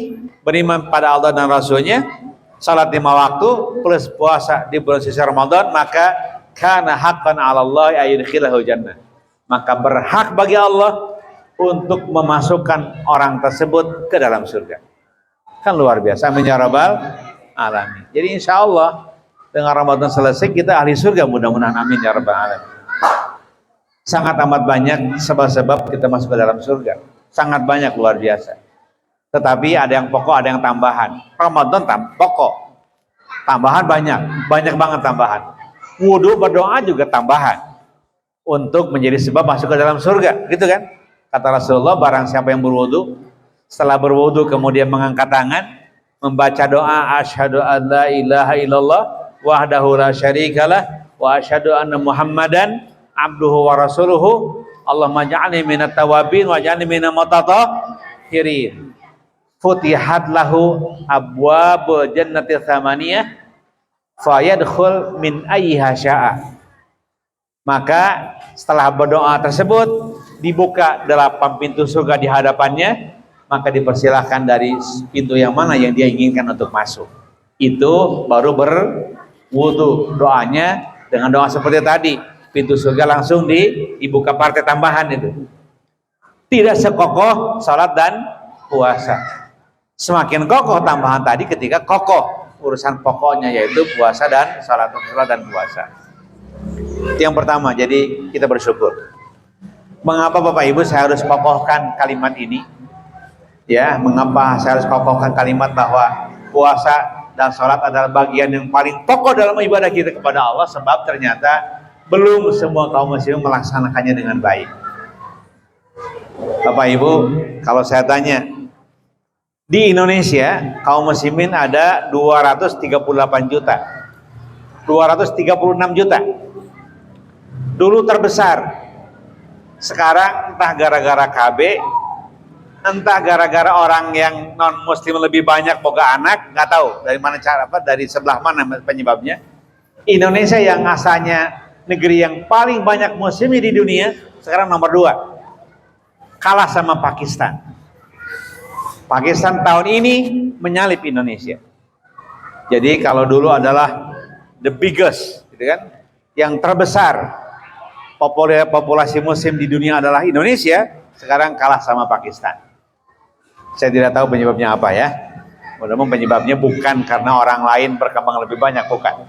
beriman pada Allah dan Rasulnya, salat 5 waktu plus puasa di bulan suci Ramadan, maka kana haqqan 'ala Allah ayyudkhilahu jannah. Maka berhak bagi Allah untuk memasukkan orang tersebut ke dalam surga. Kan luar biasa, amin ya rabbal alamin. Jadi insya Allah dengan Ramadan selesai kita ahli surga, mudah-mudahan, amin ya rabbal alamin. Sangat amat banyak sebab-sebab kita masuk ke dalam surga. Sangat banyak, luar biasa. Tetapi ada yang pokok, ada yang tambahan. Ramadan pokok, tambahan banyak banget tambahan. Wudhu berdoa juga tambahan untuk menjadi sebab masuk ke dalam surga, gitu kan? Kata Rasulullah, barang siapa yang berwudu, setelah berwudu kemudian mengangkat tangan, membaca doa asyhadu an la ilaha illallah wahdahu la syarikalah wa asyhadu anna muhammadan abduhu wa rasuluhu Allahumma ja'alni minat tawabin wa ja'alni minal mutatahhirin. Futihat lahu abwabul jannati tsamaniyah fayadkhul min ayyiha syaa. Maka setelah berdoa tersebut dibuka 8 pintu surga di hadapannya, maka dipersilahkan dari pintu yang mana yang dia inginkan untuk masuk. Itu baru berwudu. Doanya dengan doa seperti tadi, pintu surga langsung dibuka, partai tambahan itu. Tidak sekokoh salat dan puasa. Semakin kokoh tambahan tadi ketika kokoh urusan pokoknya, yaitu puasa dan salat dan puasa. Itu yang pertama, jadi kita bersyukur. Mengapa Bapak Ibu saya harus kokohkan kalimat ini? Ya, mengapa saya harus kokohkan kalimat bahwa puasa dan salat adalah bagian yang paling pokok dalam ibadah kita kepada Allah, sebab ternyata belum semua kaum muslimin melaksanakannya dengan baik. Bapak Ibu, kalau saya tanya, di Indonesia kaum muslimin ada 238 juta, 236 juta. Dulu terbesar. Sekarang entah gara-gara KB, entah gara-gara orang yang non muslim lebih banyak boga anak, nggak tahu dari mana cara, dari sebelah mana penyebabnya. Indonesia yang asalnya negeri yang paling banyak muslim di dunia, sekarang nomor 2, kalah sama Pakistan. Pakistan tahun ini menyalip Indonesia. Jadi kalau dulu adalah the biggest, gitu kan, yang terbesar populasi muslim di dunia adalah Indonesia, sekarang kalah sama Pakistan. Saya tidak tahu penyebabnya apa ya. Mudah-mudahan penyebabnya bukan karena orang lain berkembang lebih banyak, bukan.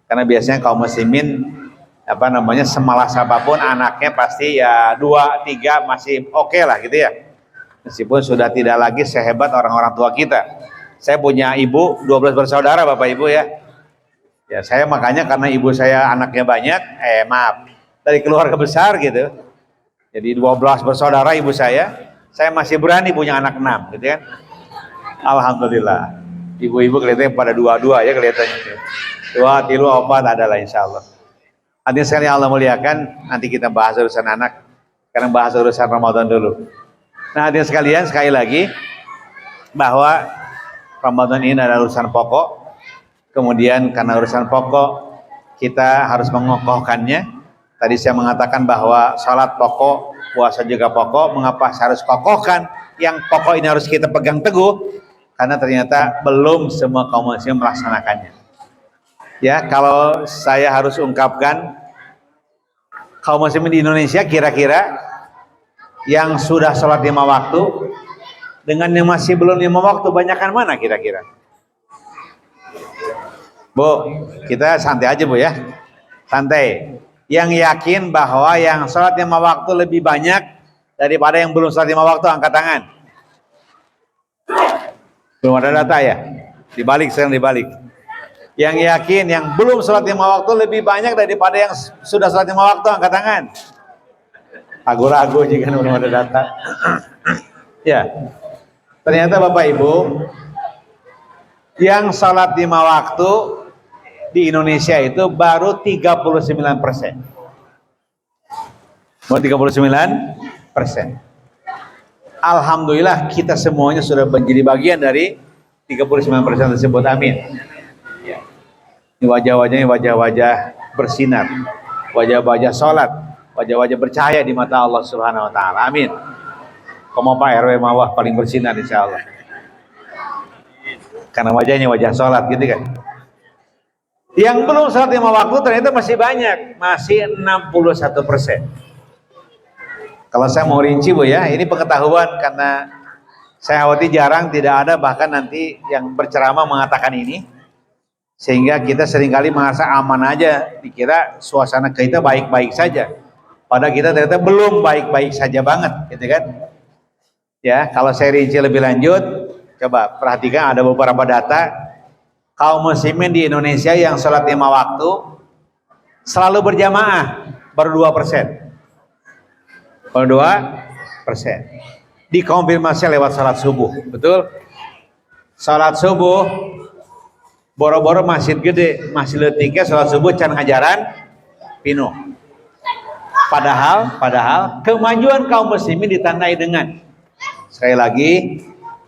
Karena biasanya kaum muslimin semalas apapun anaknya pasti ya 2, 3 masih oke lah gitu ya. Meskipun sudah tidak lagi sehebat orang-orang tua kita. Saya punya ibu 12 bersaudara Bapak Ibu ya. Ya saya makanya karena ibu saya anaknya banyak, dari keluarga besar gitu. Jadi 12 bersaudara ibu saya masih berani punya anak 6 gitu kan. Alhamdulillah. Ibu-ibu kelihatannya pada 2 ya kelihatannya. 2, 3, 4 adalah insyaallah. Hadirin sekalian Allah muliakan, nanti kita bahas urusan anak. Sekarang bahas urusan Ramadan dulu. Nah hadirin sekalian, sekali lagi bahwa Ramadan ini adalah urusan pokok. Kemudian karena urusan pokok kita harus mengokohkannya. Tadi saya mengatakan bahwa salat pokok, puasa juga pokok. Mengapa saya harus kokohkan? Yang pokok ini harus kita pegang teguh, karena ternyata belum semua kaum muslim melaksanakannya. Ya, kalau saya harus ungkapkan, kaum muslimin di Indonesia kira-kira yang sudah sholat 5 waktu dengan yang masih belum 5 waktu, banyakan mana kira-kira? Bu, kita santai aja Bu ya, santai. Yang yakin bahwa yang sholat 5 waktu lebih banyak daripada yang belum sholat 5 waktu, angkat tangan. Belum ada data ya? Dibalik, sekarang dibalik. Yang yakin yang belum sholat 5 waktu lebih banyak daripada yang sudah sholat 5 waktu, angkat tangan. Ragu-ragu jika belum ada data. Ya, ternyata Bapak Ibu, yang sholat 5 waktu di Indonesia itu baru 39%. Mau 39%? Alhamdulillah kita semuanya sudah menjadi bagian dari 39% tersebut. Amin. Ya. Ini wajah-wajahnya wajah-wajah bersinar, wajah-wajah sholat, wajah-wajah bercahaya di mata Allah Subhanahu Wa Taala. Amin. Komo Pak RW mawah paling bersinar insya Allah. Karena wajahnya wajah sholat gitu kan. Yang belum sholat 5 waktu ternyata masih banyak, masih 61%. Kalau saya mau rinci Bu ya, ini pengetahuan karena saya khawatir jarang tidak ada bahkan nanti yang berceramah mengatakan ini. Sehingga kita seringkali merasa aman aja, dikira suasana kita baik-baik saja. Padahal kita ternyata belum baik-baik saja banget, gitu kan. Ya, kalau saya rinci lebih lanjut, coba perhatikan ada beberapa data. Kaum muslimin di Indonesia yang sholat 5 waktu selalu berjamaah baru 2%. Baru 2%. Dikonfirmasi lewat sholat subuh, betul? Sholat subuh, boro-boro masjid gede, masjid letiknya sholat subuh can ngajaran pinuh. Padahal kemajuan kaum muslimin ditandai dengan, sekali lagi,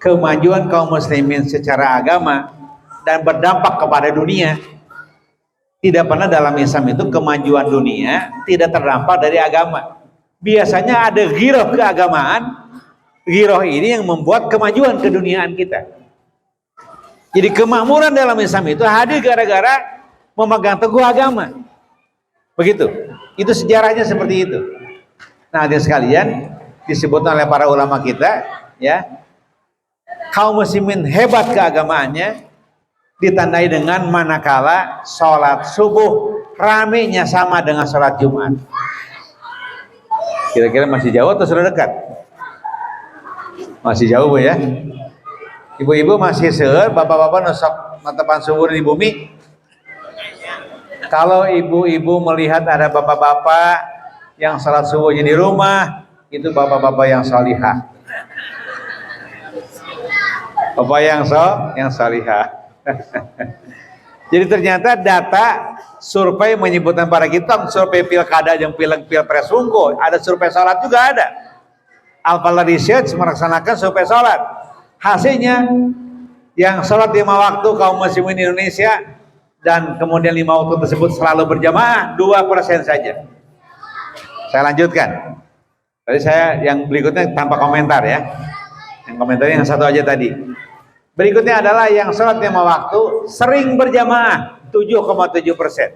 kemajuan kaum muslimin secara agama dan berdampak kepada dunia. Tidak pernah dalam Islam itu kemajuan dunia tidak terdampak dari agama. Biasanya ada giroh keagamaan, giroh ini yang membuat kemajuan keduniaan kita. Jadi kemakmuran dalam Islam itu hadir gara-gara memegang teguh agama. Begitu. Itu sejarahnya seperti itu. Nah, hadirin sekalian, disebut oleh para ulama kita, ya, kaum muslimin hebat keagamaannya ditandai dengan manakala sholat subuh ramenya sama dengan sholat Jumat. Kira-kira masih jauh atau sudah dekat? Masih jauh Bu ya. Ibu-ibu masih seueur, bapak-bapak nusok matepan subur di bumi. Kalau ibu-ibu melihat ada bapak-bapak yang sholat subuhnya di rumah, itu bapak-bapak yang salihah. Bapak yang salihah. Jadi ternyata data survei menyebutkan para kita, survei pilkada dan pilpres unggul, ada survei sholat juga ada. Alpala Research melaksanakan survei sholat. Hasilnya yang sholat 5 waktu kaum muslimin Indonesia dan kemudian 5 waktu tersebut selalu berjamaah 2% saja. Saya lanjutkan. Tadi saya yang berikutnya tanpa komentar ya. Yang komentarnya yang satu aja tadi. Berikutnya adalah yang sholat 5 waktu sering berjamaah 7,7%.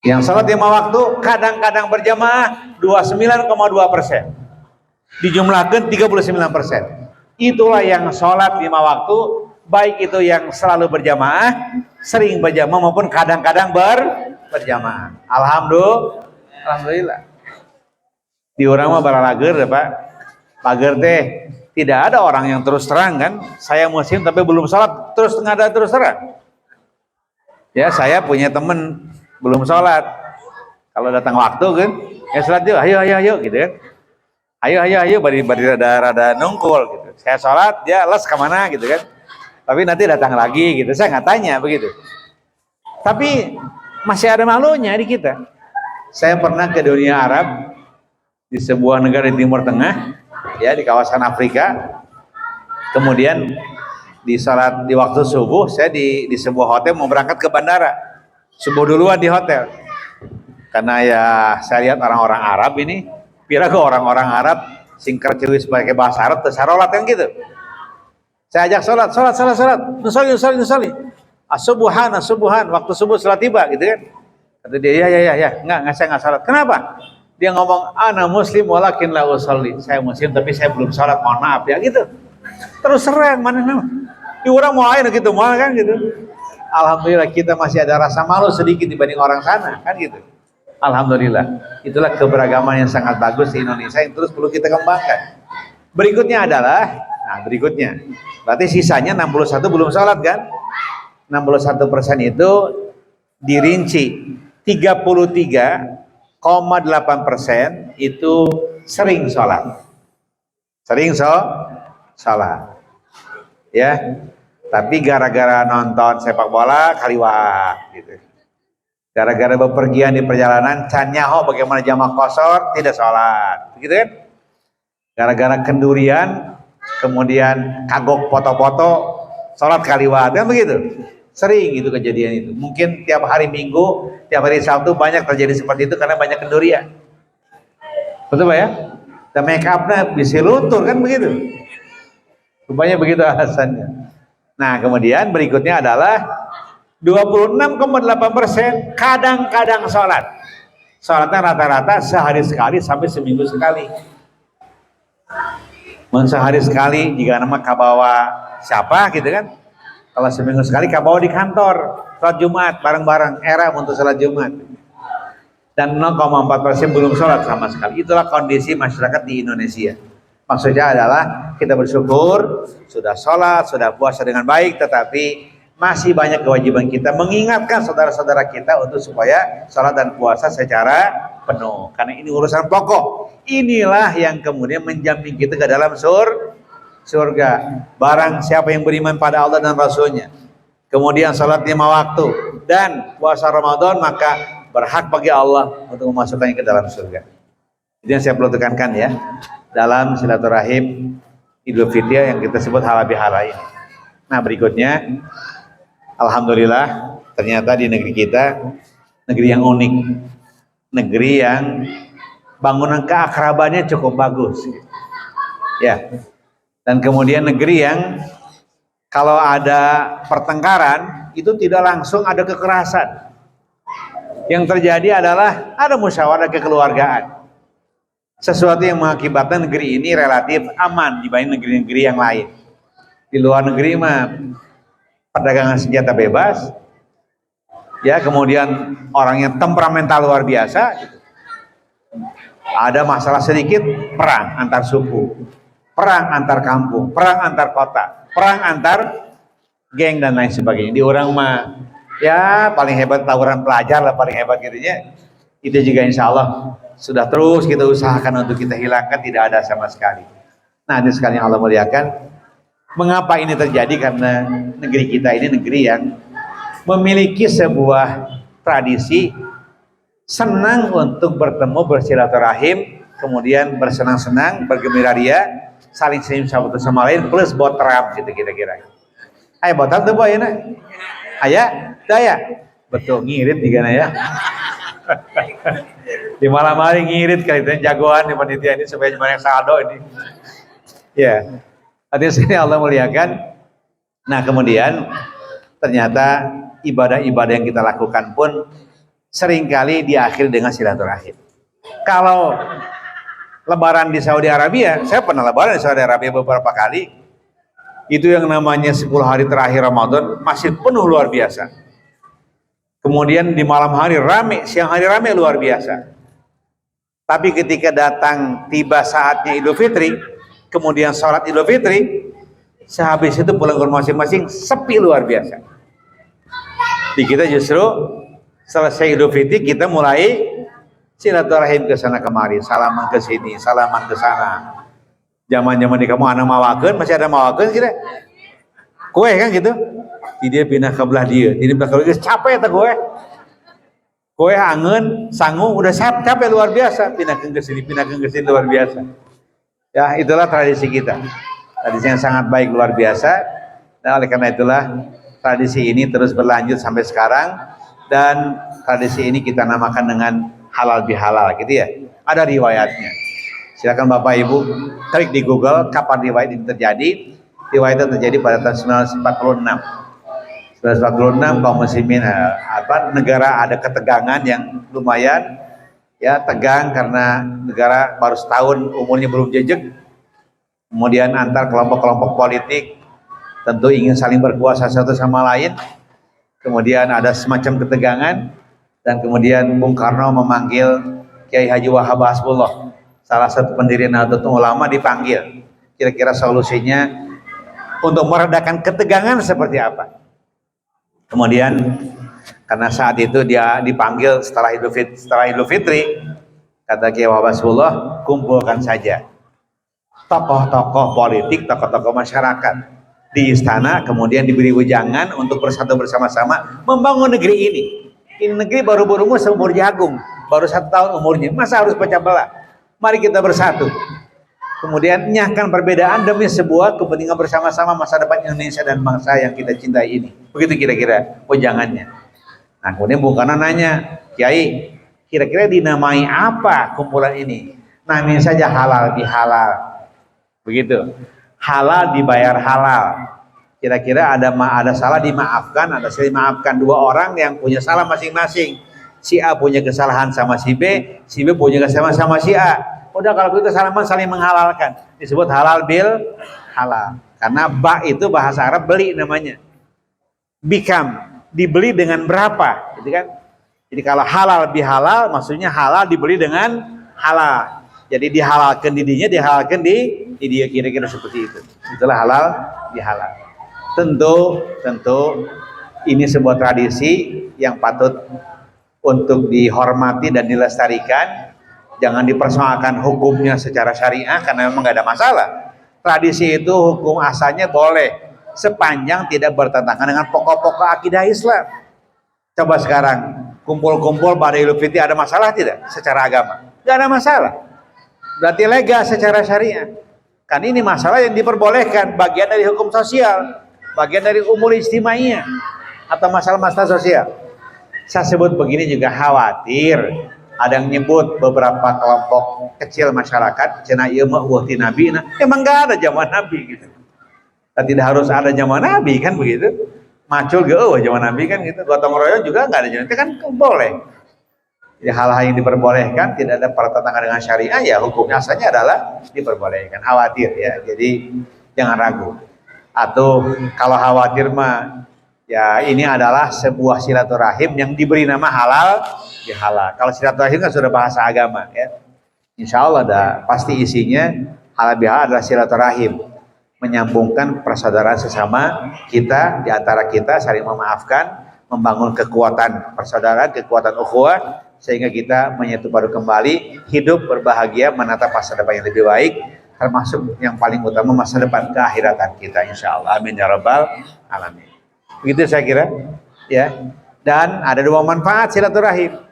Yang sholat 5 waktu kadang-kadang berjamaah 29,2%. Dijumlahkan 39%. Itulah yang sholat 5 waktu, baik itu yang selalu berjamaah, sering berjamaah maupun kadang-kadang berjamaah. Alhamdulillah. Di orang mah baralager ya Pak. Lager teh tidak ada orang yang terus terang kan, saya muslim tapi belum sholat terus terang. Ya, saya punya temen belum sholat, kalau datang waktu kan, ya sholat yuk, ayo gitu kan, ayo bari rada nungkul gitu. Saya sholat, dia les kemana gitu kan, tapi nanti datang lagi gitu, saya nggak tanya begitu. Tapi masih ada malunya di kita. Saya pernah ke dunia Arab di sebuah negara di Timur Tengah, ya di kawasan Afrika. Kemudian di salat di waktu subuh saya di sebuah hotel mau berangkat ke bandara. Subuh duluan di hotel. Karena ya saya lihat orang-orang Arab ini, piraga orang-orang Arab singkat cewis pakai bahasa Arab tersarolat kan gitu. Saya ajak sholat. Nusali. Asubuhan, waktu subuh sholat tiba gitu kan. Kata dia, ya, enggak saya enggak sholat. Kenapa? Dia ngomong, ana muslim walakin la usolli. Saya muslim tapi saya belum sholat, mohon maaf ya gitu. Terus serang mana nama. Di orang mau air gitu, mau kan gitu. Alhamdulillah kita masih ada rasa malu sedikit dibanding orang sana kan gitu. Alhamdulillah. Itulah keberagaman yang sangat bagus di Indonesia yang terus perlu kita kembangkan. Berikutnya adalah, berarti sisanya 61 belum sholat kan? 61% itu dirinci 33,8% itu sering sholat. Sholat. Ya. Tapi gara-gara nonton sepak bola kaliwat gitu. Gara-gara bepergian di perjalanan, can nyaho bagaimana jamak kosor, tidak sholat. Gitu kan? Gara-gara kendurian, kemudian kagok foto-foto, sholat kaliwat, kan begitu? Sering itu kejadian itu. Mungkin tiap hari Minggu, tiap hari Sabtu banyak terjadi seperti itu karena banyak kendurian. Betul Pak ya? Dan make up-nya bisa luntur, kan begitu? Rupanya begitu alasannya. Nah, kemudian berikutnya adalah 26,8% kadang-kadang sholat. Sholatnya rata-rata sehari sekali sampai seminggu sekali. Sehari sekali jika nama kabawa siapa gitu kan. Kalau seminggu sekali kabawa di kantor. Sholat Jumat bareng-bareng era untuk sholat Jumat. Dan 0,4% belum sholat sama sekali. Itulah kondisi masyarakat di Indonesia. Maksudnya adalah kita bersyukur sudah sholat, sudah puasa dengan baik, tetapi masih banyak kewajiban kita mengingatkan saudara-saudara kita untuk supaya sholat dan puasa secara penuh. Karena ini urusan pokok. Inilah yang kemudian menjamin kita ke dalam surga. Barang siapa yang beriman pada Allah dan Rasulnya, kemudian sholat 5 waktu dan puasa Ramadan, maka berhak bagi Allah untuk memasukkannya ke dalam surga. Itu yang saya perlu tekankan ya, dalam silaturahim Idul Fitri yang kita sebut halal bihalal ini. Nah, berikutnya, alhamdulillah ternyata di negeri kita, negeri yang unik, negeri yang bangunan keakrabannya cukup bagus ya, dan kemudian negeri yang kalau ada pertengkaran itu tidak langsung ada kekerasan. Yang terjadi adalah ada musyawarah kekeluargaan, sesuatu yang mengakibatkan negeri ini relatif aman dibanding negeri-negeri yang lain. Di luar negeri mah perdagangan senjata bebas, ya, kemudian orangnya temperamental luar biasa, gitu. Ada masalah sedikit, perang antar suku, perang antar kampung, perang antar kota, perang antar geng dan lain sebagainya. Di orang mah ya paling hebat tawuran pelajar lah, paling hebat gitunya. Itu juga insya Allah sudah terus kita usahakan untuk kita hilangkan, tidak ada sama sekali. Nah, ini sekali Allah muliakan. Mengapa ini terjadi? Karena negeri kita ini negeri yang memiliki sebuah tradisi senang untuk bertemu, bersilaturahim, kemudian bersenang-senang, bergembira ria, saling senyum satu sama lain, plus botram gitu kira-kira. Ayo botram tuh boy, ya? Ayah, daya, betul ngirit juga ya. Di malam hari ngirit kali itu jagoan di panitia ini supaya banyak saldo ini. Ya. Hadirin sekalian Allah muliakan. Nah, kemudian ternyata ibadah-ibadah yang kita lakukan pun seringkali diakhiri dengan silaturahim. Kalau lebaran di Saudi Arabia, saya pernah lebaran di Saudi Arabia beberapa kali. Itu yang namanya 10 hari terakhir Ramadan masih penuh luar biasa. Kemudian di malam hari rame, siang hari rame luar biasa. Tapi ketika datang tiba saatnya Idul Fitri, kemudian sholat Idul Fitri, sehabis itu pulang ke masing-masing sepi luar biasa. Di kita justru selesai Idul Fitri kita mulai silaturahim ke sana kemari, salaman ke sini, salaman ke sana. Zaman-zaman di kamu anak mawakeun, masih ada mawakeun kira. Kue kan gitu. Dia pindah ke belah dia, jadi pindah ke belah dia, capek tak kue. Kue angen, sanggup, udah capek luar biasa, pindah ke sini luar biasa. Ya, itulah tradisi kita. Tradisi yang sangat baik luar biasa. Dan oleh karena itulah tradisi ini terus berlanjut sampai sekarang, dan tradisi ini kita namakan dengan halal bihalal gitu ya. Ada riwayatnya. Silakan Bapak Ibu klik di Google kapan riwayat ini terjadi. Riwayat itu terjadi pada tahun 1946. 1946 kaum muslimin negara ada ketegangan yang lumayan ya, tegang karena negara baru setahun umurnya belum jejak. Kemudian antar kelompok-kelompok politik tentu ingin saling berkuasa satu sama lain. Kemudian ada semacam ketegangan, dan kemudian Bung Karno memanggil Kiai Haji Wahab Hasbullah, salah satu pendiri Nahdlatul Ulama, dipanggil. Kira-kira solusinya untuk meredakan ketegangan seperti apa? Kemudian karena saat itu dia dipanggil setelah Idul Fitri, kata Kiai Wahab Hasbullah, kumpulkan saja tokoh-tokoh politik, tokoh-tokoh masyarakat di istana, kemudian diberi wejangan untuk bersatu bersama-sama membangun negeri ini. Ini negeri baru berumur seumur jagung, baru 1 tahun umurnya. Masa harus pecah belah? Mari kita bersatu. Kemudian nyahkan perbedaan demi sebuah kepentingan bersama-sama masa depan Indonesia dan bangsa yang kita cintai ini. Begitu kira-kira jangannya. Nah kemudian Bung Karno nanya, Kiai, kira-kira dinamai apa kumpulan ini? Namanya saja halal bihalal. Begitu. Halal dibayar halal. Kira-kira ada salah dimaafkan, ada salah dimaafkan. 2 orang yang punya salah masing-masing. Si A punya kesalahan sama si B punya kesalahan sama si A. Udah kalau begitu salaman saling menghalalkan. Disebut halal bil halal. Karena ba itu bahasa Arab beli namanya. Bikam, dibeli dengan berapa, gitu kan? Jadi kalau halal bihalal maksudnya halal dibeli dengan halal. Jadi dihalalkan di dinya, dihalalkan di dia, kira-kira seperti itu. Itulah halal bihalal. Tentu ini sebuah tradisi yang patut untuk dihormati dan dilestarikan. Jangan dipersoalkan hukumnya secara syariah karena memang nggak ada masalah. Tradisi itu hukum asalnya boleh sepanjang tidak bertentangan dengan pokok-pokok akidah Islam. Coba sekarang kumpul-kumpul pada Idul Fitri ada masalah tidak secara agama? Nggak ada masalah. Berarti legal secara syariah. Kan ini masalah yang diperbolehkan, bagian dari hukum sosial, bagian dari umur ijtimaiyah atau masalah-masalah sosial. Saya sebut begini juga khawatir ada yang nyebut beberapa kelompok kecil masyarakat cenah ieu mah wahti nabi. Nah, emang enggak ada zaman nabi gitu. Dan tidak harus ada zaman nabi kan begitu. Macul ge zaman nabi kan gitu. Gotong royong juga enggak ada zaman. Itu kan boleh. Jadi hal-hal yang diperbolehkan tidak ada pertentangan dengan syariah, ya hukumnya asalnya adalah diperbolehkan. Khawatir ya. Jadi jangan ragu. Atau kalau khawatir mah ya ini adalah sebuah silaturahim yang diberi nama halal bihalal. Kalau silaturahim kan sudah bahasa agama ya. Insya Allah pasti isinya halal bihalal adalah silaturahim, menyambungkan persaudaraan sesama kita, di antara kita saling memaafkan, membangun kekuatan persaudaraan, kekuatan ukhuwah, sehingga kita menyatu padu kembali, hidup berbahagia, menatap masa depan yang lebih baik, termasuk yang paling utama masa depan keakhiratan kita, insya Allah. Amin ya rabbal alamin. Begitu saya kira ya. Dan ada 2 manfaat silaturahim.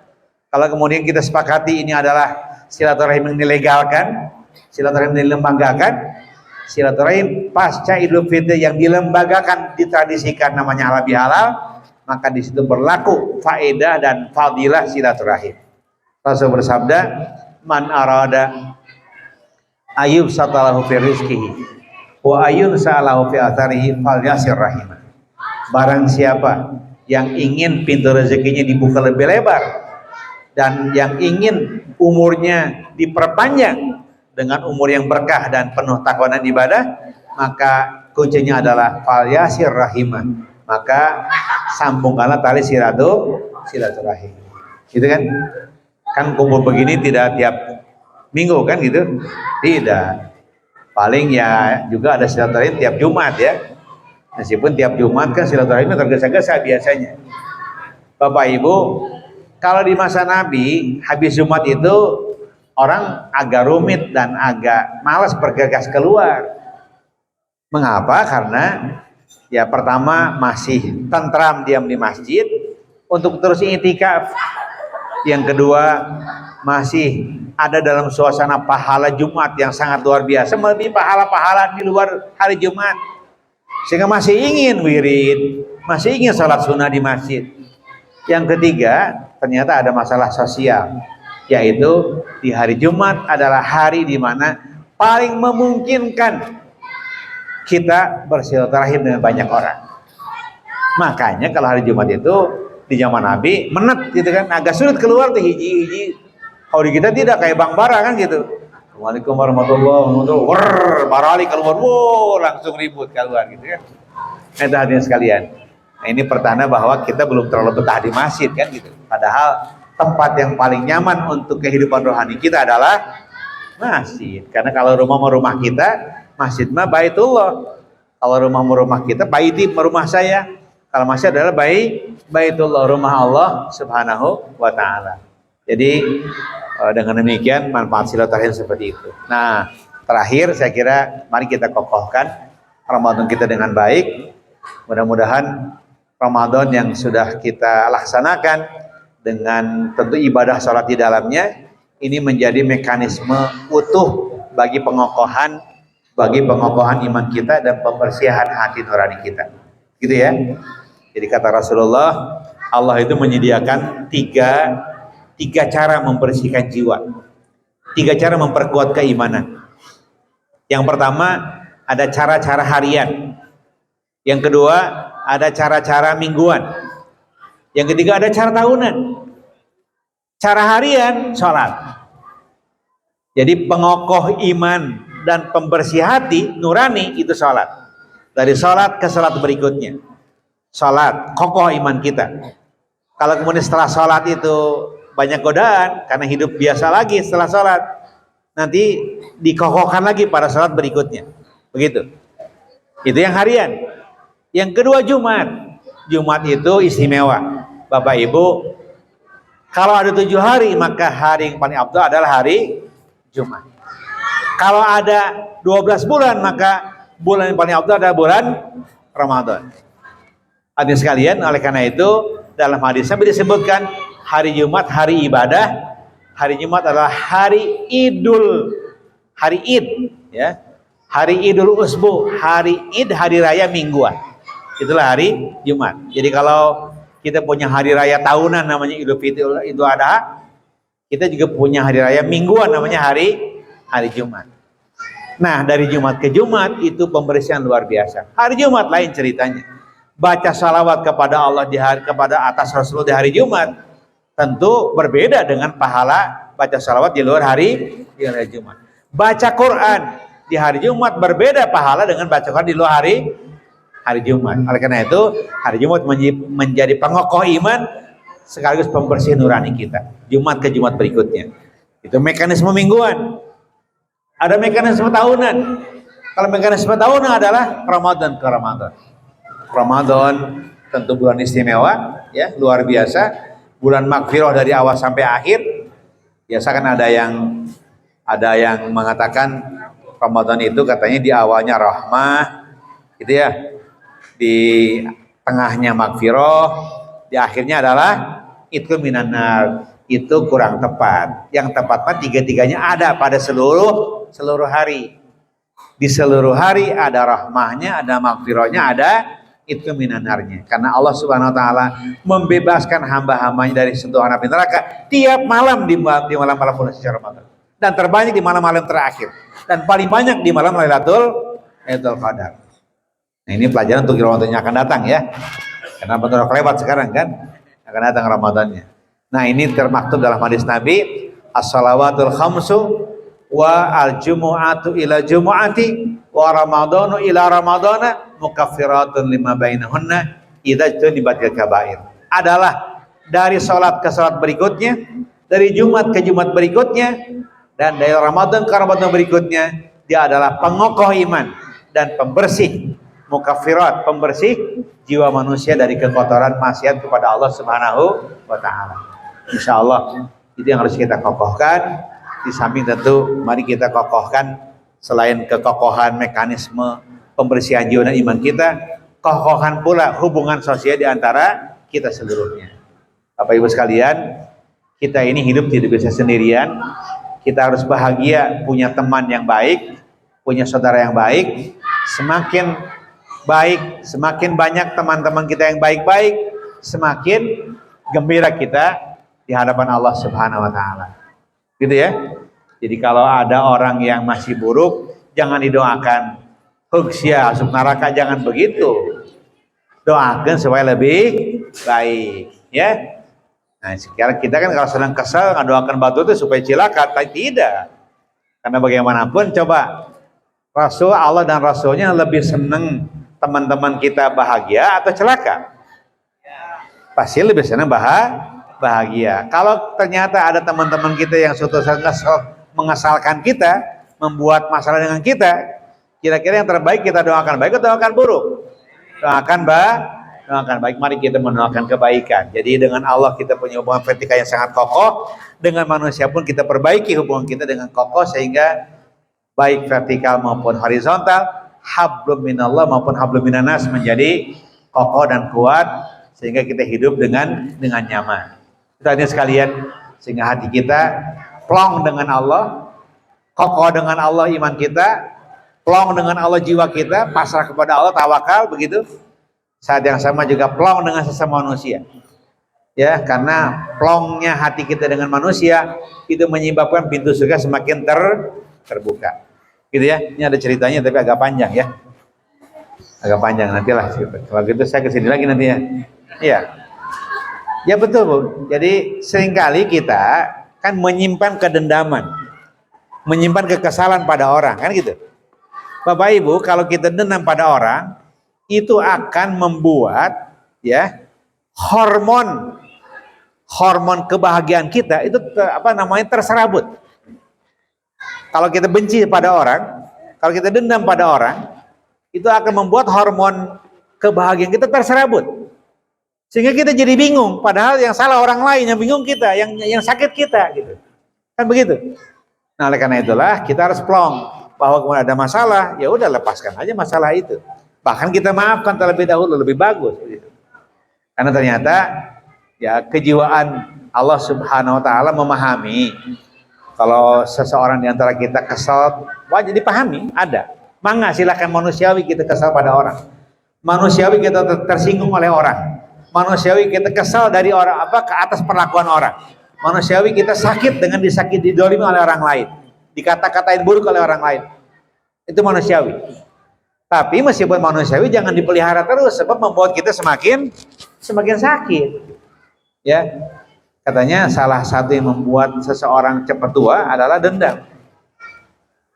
Kalau kemudian kita sepakati ini adalah silaturahim yang dilegalkan, silaturahim yang dilembagakan, silaturahim pasca Idul Fitri yang dilembagakan, ditradisikan namanya halal bihalal, maka di situ berlaku faedah dan fadilah silaturahim. Rasul bersabda, man arada ayub satalahu fi rizqihi wa ayun sa'alahu fi atharihi falyasir rahimah. Barang siapa yang ingin pintu rezekinya dibuka lebih lebar dan yang ingin umurnya diperpanjang dengan umur yang berkah dan penuh takwa dan ibadah, maka kuncinya adalah falyasir rahimah. Maka sambungkanlah tali silaturahim. Gitu kan? Kan kumpul begini tidak tiap minggu kan gitu? Tidak. Paling ya juga ada silaturahim tiap Jumat ya. Meskipun tiap Jumat kan silaturahimnya tergesa-gesa biasanya. Bapak Ibu, kalau di masa Nabi, habis Jumat itu orang agak rumit dan agak malas bergegas keluar. Mengapa? Karena ya pertama masih tentram diam di masjid untuk terus i'tikaf. Yang kedua masih ada dalam suasana pahala Jumat yang sangat luar biasa, melebihi pahala-pahala di luar hari Jumat. Sehingga masih ingin wirid, masih ingin sholat sunnah di masjid. Yang ketiga, ternyata ada masalah sosial, yaitu di hari Jumat adalah hari di mana paling memungkinkan kita bersilaturahim dengan banyak orang. Makanya kalau hari Jumat itu di zaman Nabi menet gitu kan, agak sulit keluar tuh hiji-hiji. Kalau di kita tidak kayak Bang Bara kan gitu. Assalamualaikum warahmatullahi wabarakatuh. Barali keluar, wow, langsung ribut keluar gitu kan. Itu hadirin sekalian. Nah, ini pertanda bahwa kita belum terlalu betah di masjid kan gitu. Padahal tempat yang paling nyaman untuk kehidupan rohani kita adalah masjid. Karena kalau rumah kita, masjid mah baitullah. Kalau rumah kita, baiti rumah saya. Kalau masjid adalah baitullah, rumah Allah Subhanahu wa taala. Jadi dengan demikian manfaat silaturahim seperti itu. Nah, terakhir saya kira mari kita kokohkan Ramadan kita dengan baik. Mudah-mudahan Ramadan yang sudah kita laksanakan dengan tentu ibadah sholat di dalamnya, ini menjadi mekanisme utuh bagi pengokohan iman kita dan pembersihan hati nurani kita. Gitu ya. Jadi kata Rasulullah, Allah itu menyediakan tiga cara membersihkan jiwa. 3 cara memperkuat keimanan. Yang pertama, ada cara-cara harian. Yang kedua, ada cara-cara mingguan. Yang ketiga, ada cara tahunan. Cara harian, sholat. Jadi pengokoh iman dan pembersih hati nurani itu sholat. Dari sholat ke sholat berikutnya. Sholat, kokoh iman kita. Kalau kemudian setelah sholat itu banyak godaan, karena hidup biasa lagi setelah sholat, nanti dikokohkan lagi pada sholat berikutnya. Begitu. Itu yang harian. Yang kedua Jumat. Jumat itu istimewa. Bapak Ibu, kalau ada 7 hari, maka hari yang paling afdal adalah hari Jumat. Kalau ada 12 bulan, maka bulan yang paling afdal adalah bulan Ramadan. Hadirin sekalian, oleh karena itu dalam hadisnya disebutkan hari Jumat hari ibadah. Hari Jumat adalah hari Id, ya. Hari Idul Usbu, hari Id, hari raya mingguan. Itulah hari Jumat. Jadi kalau kita punya hari raya tahunan namanya Idul Fitri, Idul Adha, kita juga punya hari raya mingguan namanya hari Jumat. Nah, dari Jumat ke Jumat itu pembersihan luar biasa. Hari Jumat lain ceritanya. Baca salawat kepada Allah kepada atas Rasulullah di hari Jumat tentu berbeda dengan pahala baca salawat di luar hari Jumat. Baca Quran di hari Jumat berbeda pahala dengan baca Quran di luar hari Jumat. Oleh karena itu hari Jumat menjadi pengokoh iman sekaligus pembersih nurani kita. Jumat ke Jumat berikutnya. Itu mekanisme mingguan. Ada mekanisme tahunan. Kalau mekanisme tahunan adalah Ramadan ke Ramadan. Ramadan tentu bulan istimewa, ya, luar biasa. Bulan magfirah dari awal sampai akhir. Biasa kan ada yang mengatakan Ramadan itu katanya di awalnya rahmah, gitu ya. Di tengahnya magfirah, di akhirnya adalah itu minanar. Itu kurang tepat. Yang tepat mah 3-tiganya ada pada seluruh hari. Di seluruh hari ada rahmahnya, ada magfirahnya, ada itu minanarnya. Karena Allah Subhanahu wa taala membebaskan hamba-hambanya dari sentuhan api neraka tiap malam di malam-malam bulan suci Ramadan. Dan terbanyak di malam-malam terakhir. Dan paling banyak di malam Lailatul Qadar. Nah, ini pelajaran untuk Ramadan yang akan datang ya. Karena betul kelewat sekarang kan. Akan datang Ramadannya. Nah, ini termaktub dalam hadis Nabi, as-salawatul khamsu wa al-jumu'atu ila jumu'ati wa ramadhanu ila ramadhana mukaffiratun lima bainahunna idza junibatil kabair. Adalah dari salat ke salat berikutnya, dari Jumat ke Jumat berikutnya, dan dari Ramadan ke Ramadan berikutnya. Dia adalah pengokoh iman dan pembersih, mukaffirat, pembersih jiwa manusia dari kekotoran maksiat kepada Allah Subhanahu wa taala. Insyaallah itu yang harus kita kokohkan. Di samping tentu mari kita kokohkan selain kekokohan mekanisme pembersihan jiwa dan iman kita, kokohkan pula hubungan sosial di antara kita seluruhnya. Bapak Ibu sekalian, kita ini hidup tidak bisa sendirian. Kita harus bahagia punya teman yang baik, punya saudara yang baik. Semakin baik, semakin banyak teman-teman kita yang baik-baik, semakin gembira kita di hadapan Allah Subhanahu wa taala. Gitu ya. Jadi kalau ada orang yang masih buruk, jangan didoakan hugsia masuk neraka, jangan begitu. Doakan supaya lebih baik, ya. Nah, sekarang kita kan kalau sedang kesal doakan batu itu supaya cilaka, tidak. Karena bagaimanapun coba Rasul Allah dan Rasulnya lebih senang teman-teman kita bahagia atau celaka? Pasti lebih senang bahagia. Kalau ternyata ada teman-teman kita yang suatu saat mengesalkan kita, membuat masalah dengan kita, kira-kira yang terbaik kita doakan baik atau doakan buruk? Doakan baik. Mari kita mendoakan kebaikan. Jadi dengan Allah kita punya hubungan vertikal yang sangat kokoh, dengan manusia pun kita perbaiki hubungan kita dengan kokoh sehingga baik vertikal maupun horizontal, hablum minallah maupun hablum minanas menjadi kokoh dan kuat sehingga kita hidup dengan nyaman. Tadi sekalian, sehingga hati kita plong dengan Allah, kokoh dengan Allah iman kita, plong dengan Allah jiwa kita, pasrah kepada Allah, tawakal, begitu. Saat yang sama juga plong dengan sesama manusia. Ya, karena plongnya hati kita dengan manusia itu menyebabkan pintu surga semakin terbuka. Gitu ya. Ini ada ceritanya tapi agak panjang ya. Agak panjang nantilah. Kalau gitu saya kesini lagi nanti ya. Iya. Ya betul Bu. Jadi seringkali kita kan menyimpan kedendaman, menyimpan kekesalan pada orang, kan gitu. Bapak Ibu, kalau kita dendam pada orang, itu akan membuat ya hormon kebahagiaan kita itu terserabut. Kalau kita benci pada orang, kalau kita dendam pada orang, itu akan membuat hormon kebahagiaan kita terserabut. Sehingga kita jadi bingung, padahal yang salah orang lain, yang bingung kita, yang sakit kita gitu. Kan begitu. Nah, oleh karena itulah kita harus plong bahwa kalau ada masalah, ya udah lepaskan aja masalah itu. Bahkan kita maafkan terlebih dahulu, lebih bagus gitu. Karena ternyata ya kejiwaan Allah Subhanahu wa taala memahami kalau seseorang di antara kita kesal, wajib dipahami, ada. Mangga silakan, manusiawi kita kesal pada orang. Manusiawi kita tersinggung oleh orang. Manusiawi kita kesal dari orang ke atas perlakuan orang. Manusiawi kita sakit dengan didolimi oleh orang lain, dikata-katain buruk oleh orang lain. Itu manusiawi. Tapi meskipun manusiawi jangan dipelihara terus, sebab membuat kita semakin sakit. Ya, katanya salah satu yang membuat seseorang cepat tua adalah dendam,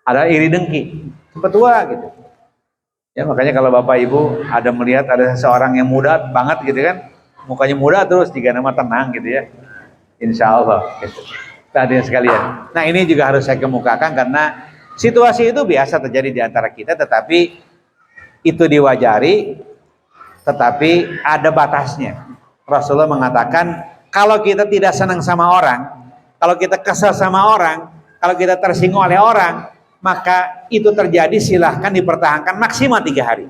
adalah iri dengki, cepat tua gitu. Ya, makanya kalau Bapak Ibu ada melihat ada seseorang yang muda banget gitu kan, mukanya muda terus jika nama tenang gitu ya, insya Allah gitu. Hadirin sekalian, nah ini juga harus saya kemukakan karena situasi itu biasa terjadi di antara kita, tetapi itu diwajari, tetapi ada batasnya. Rasulullah mengatakan kalau kita tidak senang sama orang, kalau kita kesal sama orang, kalau kita tersinggung oleh orang, maka itu terjadi silahkan dipertahankan maksimal 3 hari.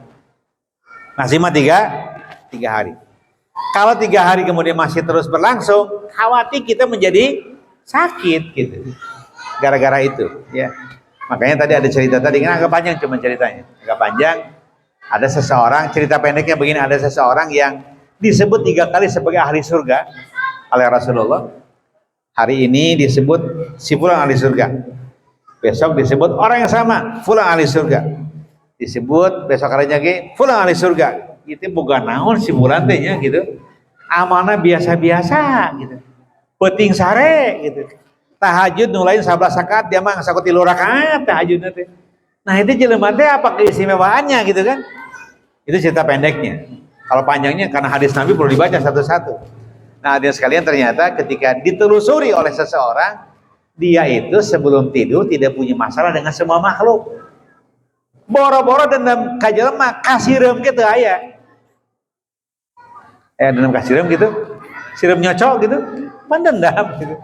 Maksimal 3 hari. Kalau 3 hari kemudian masih terus berlangsung, khawatir kita menjadi sakit gitu. Gara-gara itu, ya. Makanya tadi ada cerita tadi, kan agak panjang cuma ceritanya. Agak panjang. Ada seseorang, cerita pendeknya begini, ada seseorang yang disebut 3 kali sebagai ahli surga oleh Rasulullah. Hari ini disebut si fulan ahli surga. Besok disebut orang yang sama, fulan ahli surga. Disebut besok harinya lagi, fulan ahli surga. Itu bukan naon si fulan teh nya gitu. Amanah biasa-biasa gitu. Penting sare gitu. Tahajud nulain 11 rakaat, dia mah sakut 3 rakaat tahajudna teh. Nah, itu jelema teh apa keistimewaannya gitu kan? Itu cerita pendeknya. Kalau panjangnya karena hadis Nabi perlu dibaca satu-satu. Nah, hadirin sekalian, ternyata ketika ditelusuri oleh seseorang, dia itu sebelum tidur tidak punya masalah dengan semua makhluk. Boro-boro dendam ka jelema kasirem gitu aya. Dendam kasirem gitu. Sirem nyocok gitu. Pendendam gitu.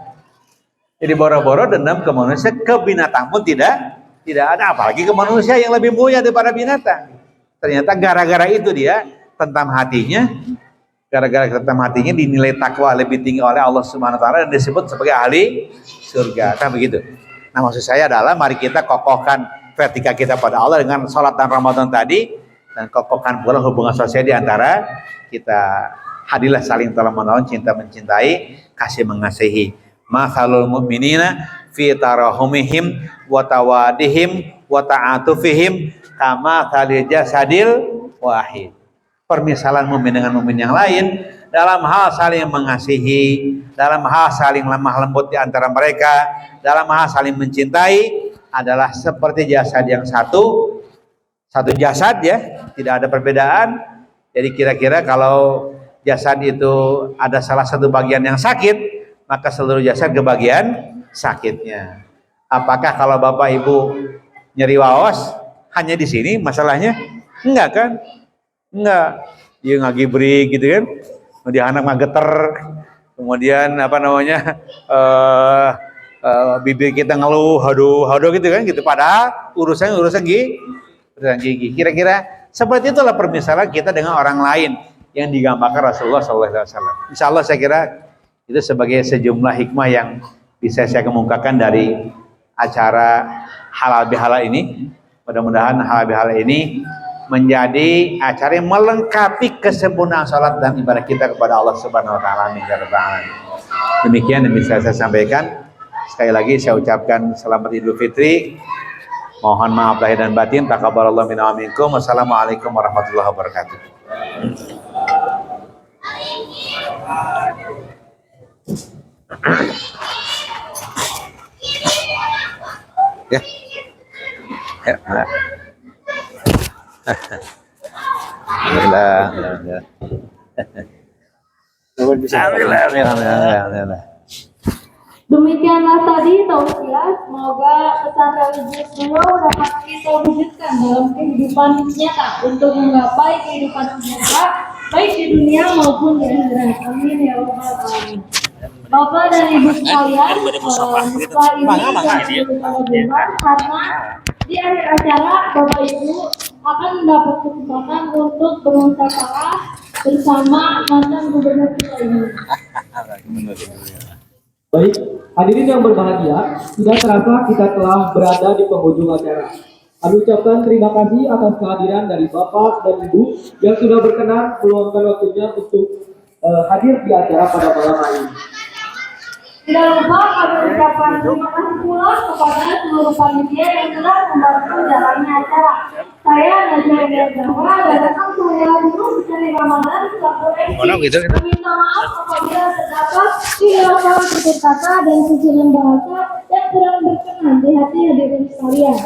Jadi boro-boro dendam ke manusia, ke binatang pun tidak ada, apalagi ke manusia yang lebih mulia daripada binatang. Ternyata gara-gara itu dia tentram hatinya, dinilai takwa lebih tinggi oleh Allah Subhanahu wa taala dan disebut sebagai ahli surga. Kan begitu. Nah, maksud saya adalah mari kita kokohkan vertika kita pada Allah dengan sholat dan Ramadan tadi, dan kokohkan pula hubungan sosial di antara kita. Hadirlah saling tolong menolong, cinta mencintai, kasih mengasihi. Mathalul mu'minina fi tarahumihim wa tawadihim wa ta'atufihim kama thalil jasadil wahid. Permisalan mukmin dengan mukmin yang lain dalam hal saling mengasihi, dalam hal saling lemah lembut di antara mereka, dalam hal saling mencintai adalah seperti jasad yang satu jasad ya, tidak ada perbedaan. Jadi kira-kira kalau jasad itu ada salah satu bagian yang sakit, maka seluruh jasad kebagian sakitnya. Apakah kalau Bapak Ibu nyeri waos hanya di sini masalahnya? Enggak kan? Enggak. Dia ngagibrik gitu kan. Kemudian anak ngageter. Kemudian bibir kita ngeluh, haduh gitu kan gitu. Padahal urusan gigi. Kira-kira seperti itulah permisalan kita dengan orang lain yang digambarkan Rasulullah SAW. Insya Allah saya kira Itu sebagai sejumlah hikmah yang bisa saya kemukakan dari acara halal bihalal ini. Mudah-mudahan halal bihalal ini menjadi acara yang melengkapi kesempurnaan salat dan ibadah kita kepada Allah Subhanahu wa taala. Amin ya rabbal alamin. Demikian yang bisa saya sampaikan. Sekali lagi saya ucapkan selamat Idul Fitri. Mohon maaf lahir dan batin. Taqabbalallahu minna wa minkum. Wassalamualaikum warahmatullahi wabarakatuh. Ya. Ya. Alhamdulillah. Alhamdulillah. Demikianlah tadi tausiah, semoga pesan religius beliau dapat kita wujudkan dalam kehidupan nyata untuk menggapai kehidupan sejahtera baik di dunia maupun di akhirat. Amin ya rabbal alamin. Bapak dan Ibu sekalian, setelah ini karena di akhir acara Bapak Ibu akan mendapat kesempatan untuk bermusyawarah bersama mantan gubernur kita ini. Baik, hadirin yang berbahagia, tidak terasa kita telah berada di penghujung acara. Kami ucapkan terima kasih atas kehadiran dari Bapak dan Ibu yang sudah berkenan meluangkan waktunya untuk hadir di acara pada malam hari ini. Tidak lupa kami ucapkan terima kasih pula kepada seluruh panitia yang telah membantu jalannya acara. Saya Najwa Zahra datang saya dulu dari Ramadan selaku MC. Meminta maaf apabila terdapat kehilafan tutur kata dan cicilan bahasa yang kurang berkenan di hati hadirin sekalian.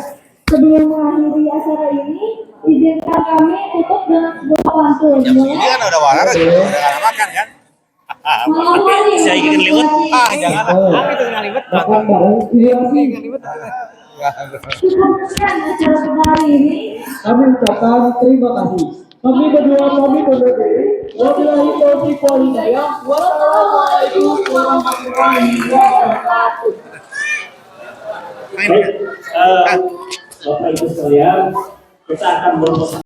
Sebelum mengakhiri acara ini, izinkan kami tutup dengan sebuah pantun. Ini kan udah waras, udah makan kan? Saya ingin liwet. Jangan. Itu kena liwet. Makan bareng, Sekian acara pada hari ini. kami ucapkan terima kasih. Kami berdua kami undur diri. Wabillahi taufiq wal hidayah. Wassalamualaikum warahmatullahi wabarakatuh. Baik, Bapak Ibu sekalian, kita akan